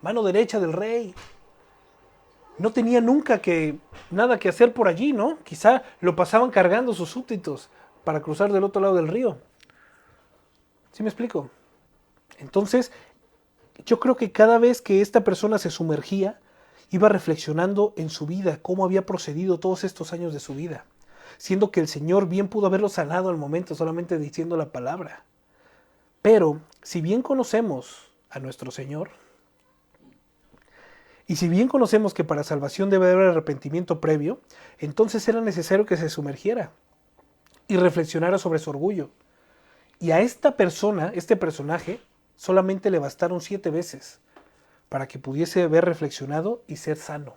mano derecha del rey. No tenía nunca nada que hacer por allí, ¿no? Quizá lo pasaban cargando sus súbditos para cruzar del otro lado del río. ¿Sí me explico? Entonces, yo creo que cada vez que esta persona se sumergía, iba reflexionando en su vida, cómo había procedido todos estos años de su vida, siendo que el Señor bien pudo haberlo sanado al momento solamente diciendo la palabra. Pero, si bien conocemos a nuestro Señor, y si bien conocemos que para salvación debe haber arrepentimiento previo, entonces era necesario que se sumergiera y reflexionara sobre su orgullo. Y a esta persona, este personaje, solamente le bastaron 7 veces para que pudiese haber reflexionado y ser sano.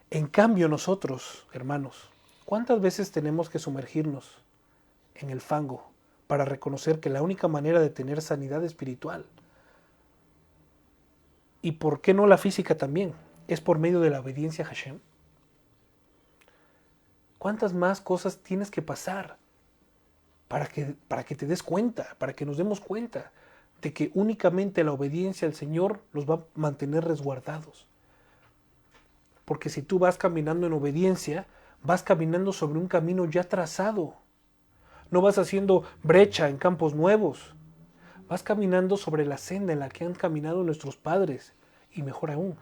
En cambio nosotros, hermanos, ¿cuántas veces tenemos que sumergirnos en el fango para reconocer que la única manera de tener sanidad espiritual, y por qué no la física también, es por medio de la obediencia a Hashem? ¿Cuántas más cosas tienes que pasar para que te des cuenta, para que nos demos cuenta de que únicamente la obediencia al Señor los va a mantener resguardados? Porque si tú vas caminando en obediencia, vas caminando sobre un camino ya trazado. No vas haciendo brecha en campos nuevos. Vas caminando sobre la senda en la que han caminado nuestros padres. Y mejor aún,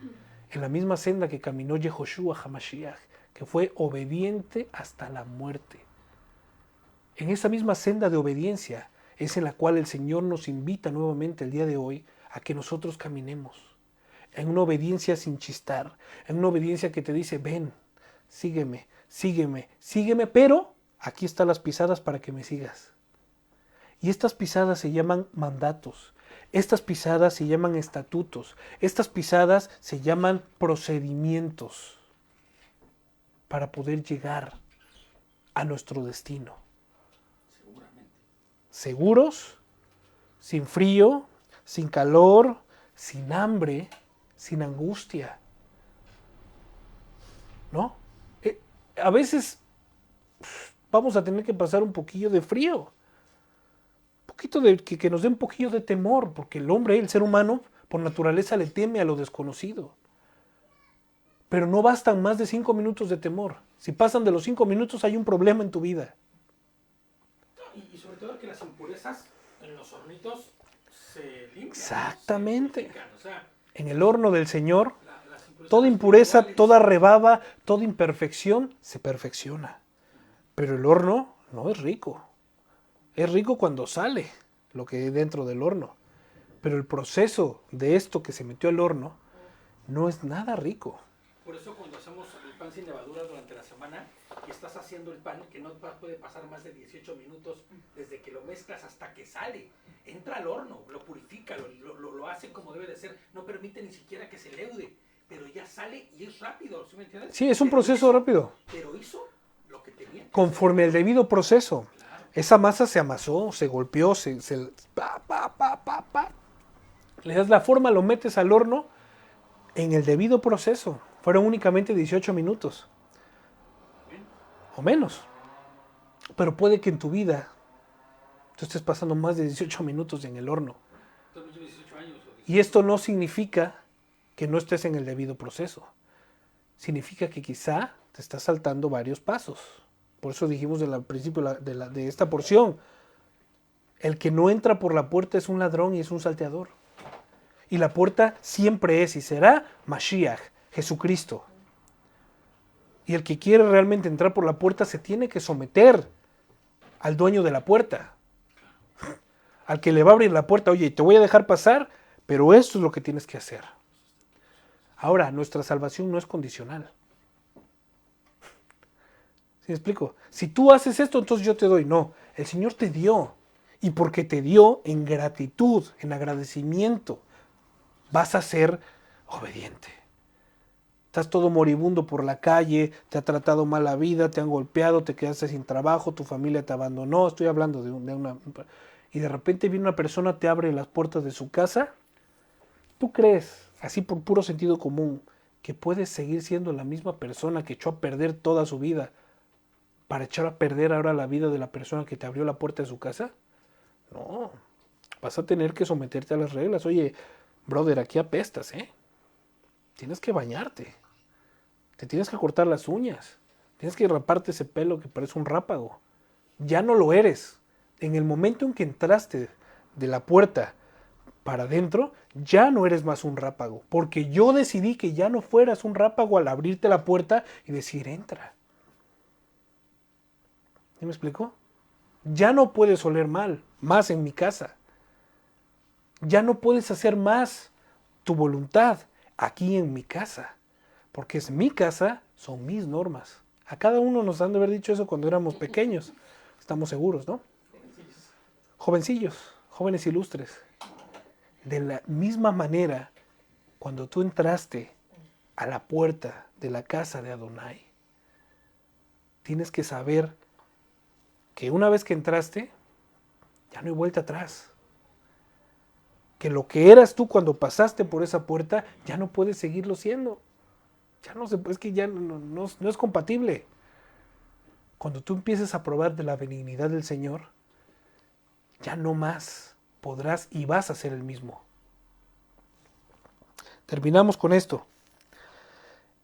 en la misma senda que caminó Yehoshua HaMashiach, que fue obediente hasta la muerte. En esa misma senda de obediencia es en la cual el Señor nos invita nuevamente el día de hoy a que nosotros caminemos. En una obediencia sin chistar, en una obediencia que te dice, ven, sígueme, sígueme, sígueme, pero aquí están las pisadas para que me sigas. Y estas pisadas se llaman mandatos, estas pisadas se llaman estatutos, estas pisadas se llaman procedimientos para poder llegar a nuestro destino. Seguros, sin frío, sin calor, sin hambre, sin angustia. ¿No? A veces vamos a tener que pasar un poquillo de frío. Un poquito de que nos dé un poquillo de temor, porque el hombre, el ser humano, por naturaleza le teme a lo desconocido. Pero no bastan más de 5 minutos de temor. Si pasan de los 5 minutos hay un problema en tu vida. Y sobre todo que las impurezas en los hornitos se limpian. Exactamente. Se purifican, o sea, En el horno del Señor, las impurezas toda impureza, espirituales, toda rebaba, toda imperfección se perfecciona. Pero el horno no es rico. Es rico cuando sale lo que hay dentro del horno. Pero el proceso de esto que se metió al horno no es nada rico. Por eso cuando hacemos el pan sin levadura durante la semana y estás haciendo el pan, que no puede pasar más de 18 minutos desde que lo mezclas hasta que sale, entra al horno, lo purifica, lo hace como debe de ser, no permite ni siquiera que se leude, pero ya sale y es rápido, ¿sí me entiendes? Sí, es un proceso rápido. Pero hizo lo que tenía. Conforme al debido proceso. Claro. Esa masa se amasó, se golpeó, le das la forma, lo metes al horno en el debido proceso. Fueron únicamente 18 minutos. O menos. Pero puede que en tu vida tú estés pasando más de 18 minutos en el horno. Entonces, 18 años, Y esto no significa que no estés en el debido proceso. Significa que quizá te estás saltando varios pasos. Por eso dijimos al principio de esta porción, el que no entra por la puerta es un ladrón y es un salteador. Y la puerta siempre es y será Mashiach, Jesucristo. Y el que quiere realmente entrar por la puerta se tiene que someter al dueño de la puerta. Al que le va a abrir la puerta, oye, te voy a dejar pasar, pero esto es lo que tienes que hacer. Ahora, nuestra salvación no es condicional. ¿Sí me explico? Si tú haces esto, entonces yo te doy. No, El Señor te dio. Y porque te dio, en gratitud, en agradecimiento, vas a ser obediente. Estás todo moribundo por la calle, te ha tratado mal la vida, te han golpeado, te quedaste sin trabajo, tu familia te abandonó. Estoy hablando de una... Y de repente viene una persona, te abre las puertas de su casa. ¿Tú crees, así por puro sentido común, que puedes seguir siendo la misma persona que echó a perder toda su vida para echar a perder ahora la vida de la persona que te abrió la puerta de su casa? No, vas a tener que someterte a las reglas. Oye, brother, aquí apestas, ¿eh? Tienes que bañarte, te tienes que cortar las uñas, tienes que raparte ese pelo que parece un rápago. Ya no lo eres. En el momento en que entraste de la puerta para adentro, ya no eres más un rápago, porque yo decidí que ya no fueras un rápago al abrirte la puerta y decir, entra. ¿Sí me explico? Ya no puedes oler mal, más en mi casa. Ya no puedes hacer más tu voluntad aquí en mi casa, porque es mi casa, son mis normas. A cada uno nos han de haber dicho eso cuando éramos pequeños, estamos seguros, ¿no? Jovencillos, jóvenes ilustres. De la misma manera, cuando tú entraste a la puerta de la casa de Adonai, tienes que saber que una vez que entraste, ya no hay vuelta atrás. Que lo que eras tú cuando pasaste por esa puerta, ya no puedes seguirlo siendo. Ya no se, es que ya no es compatible. Cuando tú empieces a probar de la benignidad del Señor, ya no más podrás y vas a ser el mismo. Terminamos con esto.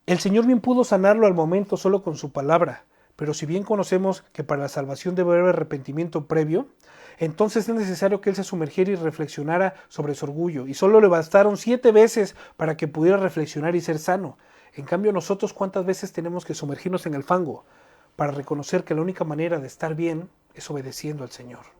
El Señor bien pudo sanarlo al momento solo con su palabra, pero si bien conocemos que para la salvación debe haber arrepentimiento previo, entonces es necesario que él se sumergiera y reflexionara sobre su orgullo, y solo le bastaron 7 veces para que pudiera reflexionar y ser sano. En cambio nosotros, ¿cuántas veces tenemos que sumergirnos en el fango para reconocer que la única manera de estar bien es obedeciendo al Señor?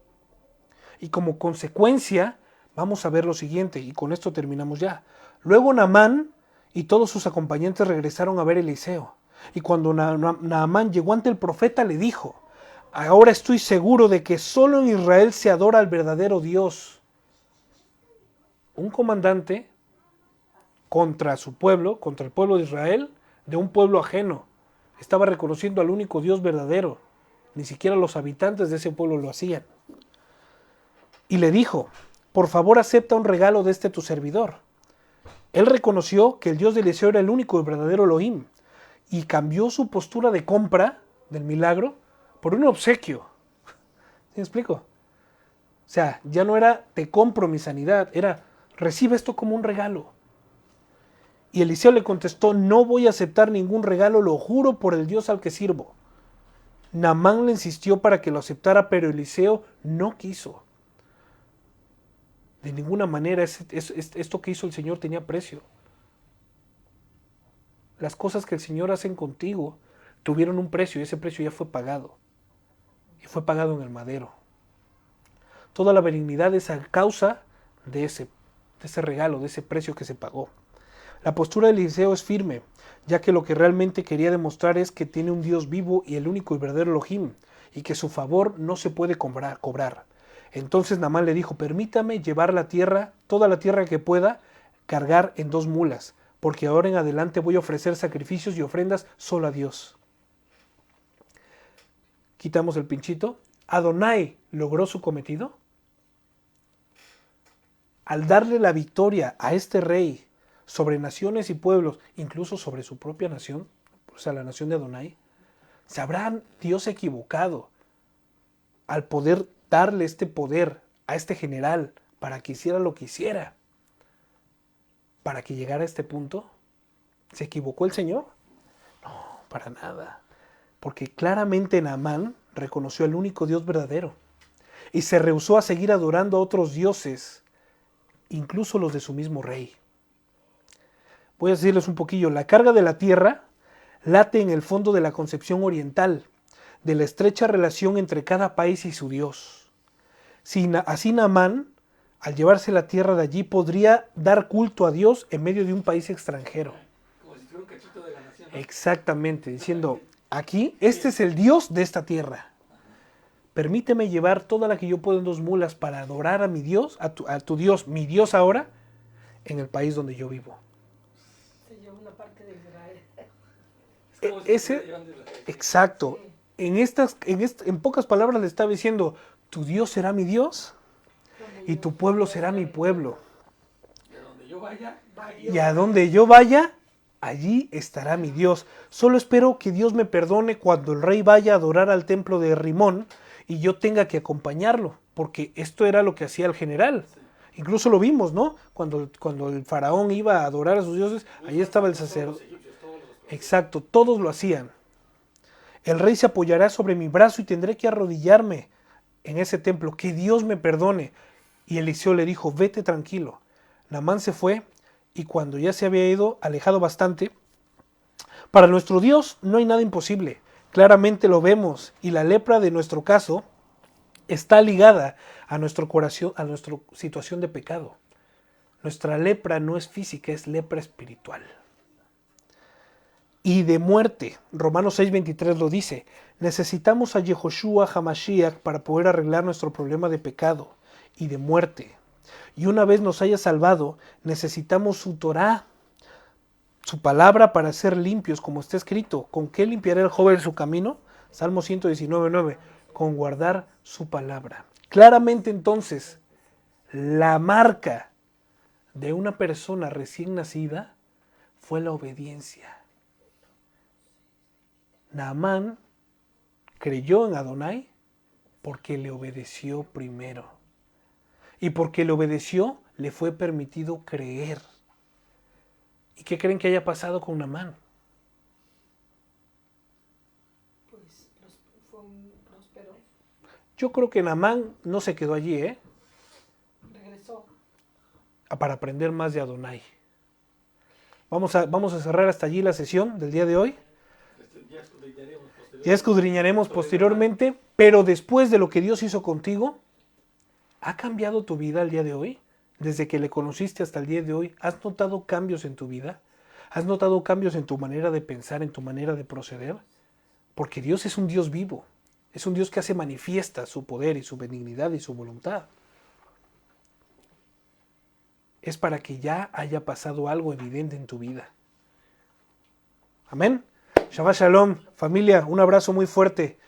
Y como consecuencia, vamos a ver lo siguiente, y con esto terminamos ya. Luego Naamán y todos sus acompañantes regresaron a ver a Eliseo. Y cuando Naamán llegó ante el profeta, le dijo, ahora estoy seguro de que solo en Israel se adora al verdadero Dios. Un comandante contra su pueblo, contra el pueblo de Israel, de un pueblo ajeno. Estaba reconociendo al único Dios verdadero. Ni siquiera los habitantes de ese pueblo lo hacían. Y le dijo, por favor acepta un regalo de tu servidor. Él reconoció que el Dios de Eliseo era el único y verdadero Elohim, y cambió su postura de compra del milagro por un obsequio. ¿Sí me explico? O sea, ya no era te compro mi sanidad, era recibe esto como un regalo. Y Eliseo le contestó, no voy a aceptar ningún regalo, lo juro por el Dios al que sirvo. Naamán le insistió para que lo aceptara, pero Eliseo no quiso. De ninguna manera esto que hizo el Señor tenía precio. Las cosas que el Señor hace contigo tuvieron un precio y ese precio ya fue pagado. Y fue pagado en el madero. Toda la benignidad es a causa de ese regalo, de ese precio que se pagó. La postura de Eliseo es firme, ya que lo que realmente quería demostrar es que tiene un Dios vivo y el único y verdadero Elohim, y que su favor no se puede cobrar. Entonces Naamán le dijo, permítame llevar la tierra, toda la tierra que pueda, cargar en 2 mulas, porque ahora en adelante voy a ofrecer sacrificios y ofrendas solo a Dios. Quitamos el pinchito. ¿Adonai logró su cometido? Al darle la victoria a este rey sobre naciones y pueblos, incluso sobre su propia nación, o sea, la nación de Adonai, ¿se habrá Dios equivocado al poder darle este poder a este general para que hiciera lo que hiciera, para que llegara a este punto? ¿Se equivocó el Señor? No, para nada. Porque claramente Naamán reconoció al único Dios verdadero y se rehusó a seguir adorando a otros dioses, incluso los de su mismo rey. Voy a decirles un poquillo. La carga de la tierra late en el fondo de la concepción oriental, de la estrecha relación entre cada país y su Dios. Así Naamán, al llevarse la tierra de allí, podría dar culto a Dios en medio de un país extranjero. Como si fuera un cachito de la nación, ¿no? Exactamente, diciendo, aquí, este es el Dios de esta tierra. permíteme llevar toda la que yo puedo en 2 mulas para adorar a mi Dios, a tu Dios, mi Dios ahora, en el país donde yo vivo. Se lleva una parte de Israel. Exacto. En pocas palabras le estaba diciendo, tu Dios será mi Dios y tu pueblo será mi pueblo. Y a donde yo vaya, Y a donde yo vaya, allí estará mi Dios. Solo espero que Dios me perdone cuando el rey vaya a adorar al templo de Rimón y yo tenga que acompañarlo, porque esto era lo que hacía el general. Incluso lo vimos, ¿no? Cuando el faraón iba a adorar a sus dioses, allí estaba el sacerdote. Exacto, todos lo hacían. El rey se apoyará sobre mi brazo y tendré que arrodillarme en ese templo. Que Dios me perdone. Y Eliseo le dijo, vete tranquilo. Naamán se fue y cuando ya se había ido, alejado bastante, para nuestro Dios no hay nada imposible. Claramente lo vemos y la lepra de nuestro caso está ligada a nuestro corazón, a nuestra situación de pecado. Nuestra lepra no es física, es lepra espiritual. Y de muerte, Romanos 6:23 lo dice, necesitamos a Yehoshua HaMashiach para poder arreglar nuestro problema de pecado y de muerte. Y una vez nos haya salvado, necesitamos su Torah, su palabra para ser limpios, como está escrito. ¿Con qué limpiará el joven su camino? Salmo 119:9, con guardar su palabra. Claramente entonces, la marca de una persona recién nacida fue la obediencia. Naamán creyó en Adonai porque le obedeció primero. Y porque le obedeció, le fue permitido creer. ¿Y qué creen que haya pasado con Naamán? Pues fue un próspero. Yo creo que Naamán no se quedó allí, Regresó. para aprender más de Adonai. Vamos a cerrar hasta allí la sesión del día de hoy. Ya escudriñaremos posteriormente, pero después de lo que Dios hizo contigo, ¿ha cambiado tu vida al día de hoy? Desde que le conociste hasta el día de hoy, ¿has notado cambios en tu vida? ¿Has notado cambios en tu manera de pensar, en tu manera de proceder? Porque Dios es un Dios vivo, es un Dios que hace manifiesta su poder y su benignidad y su voluntad. Es para que ya haya pasado algo evidente en tu vida. Amén. Shabbat Shalom, familia, un abrazo muy fuerte.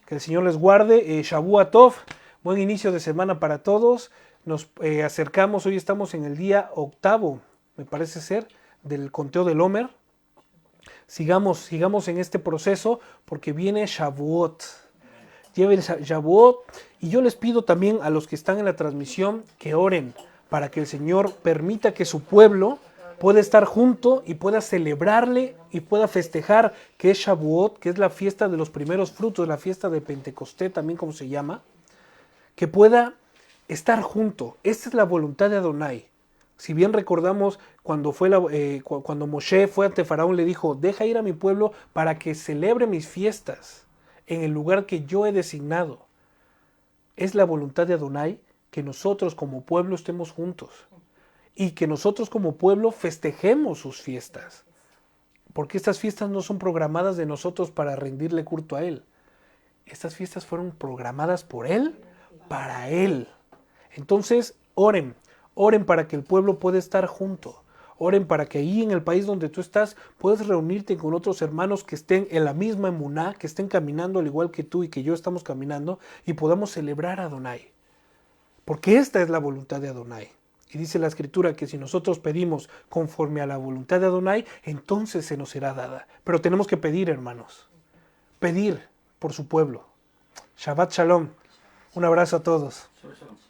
Que el Señor les guarde. Shavua Tov, buen inicio de semana para todos. Nos acercamos, hoy estamos en el día 8, me parece ser, del conteo del Omer. Sigamos en este proceso porque viene Shavuot. Lleven Shavuot y yo les pido también a los que están en la transmisión que oren para que el Señor permita que su pueblo pueda estar junto y pueda celebrarle y pueda festejar que es Shavuot, que es la fiesta de los primeros frutos, la fiesta de Pentecostés también como se llama, que pueda estar junto. Esta es la voluntad de Adonai. Si bien recordamos cuando Moshe fue ante Faraón, le dijo, deja ir a mi pueblo para que celebre mis fiestas en el lugar que yo he designado. Es la voluntad de Adonai que nosotros como pueblo estemos juntos y que nosotros como pueblo festejemos sus fiestas. Porque estas fiestas no son programadas de nosotros para rendirle culto a Él. Estas fiestas fueron programadas por Él, para Él. Entonces, oren para que el pueblo pueda estar junto. Oren para que ahí en el país donde tú estás puedas reunirte con otros hermanos que estén en la misma emuná, que estén caminando al igual que tú y que yo estamos caminando y podamos celebrar a Adonai. Porque esta es la voluntad de Adonai. Y dice la Escritura que si nosotros pedimos conforme a la voluntad de Adonai, entonces se nos será dada. Pero tenemos que pedir, hermanos. Pedir por su pueblo. Shabbat Shalom. Un abrazo a todos. Shabbat Shalom.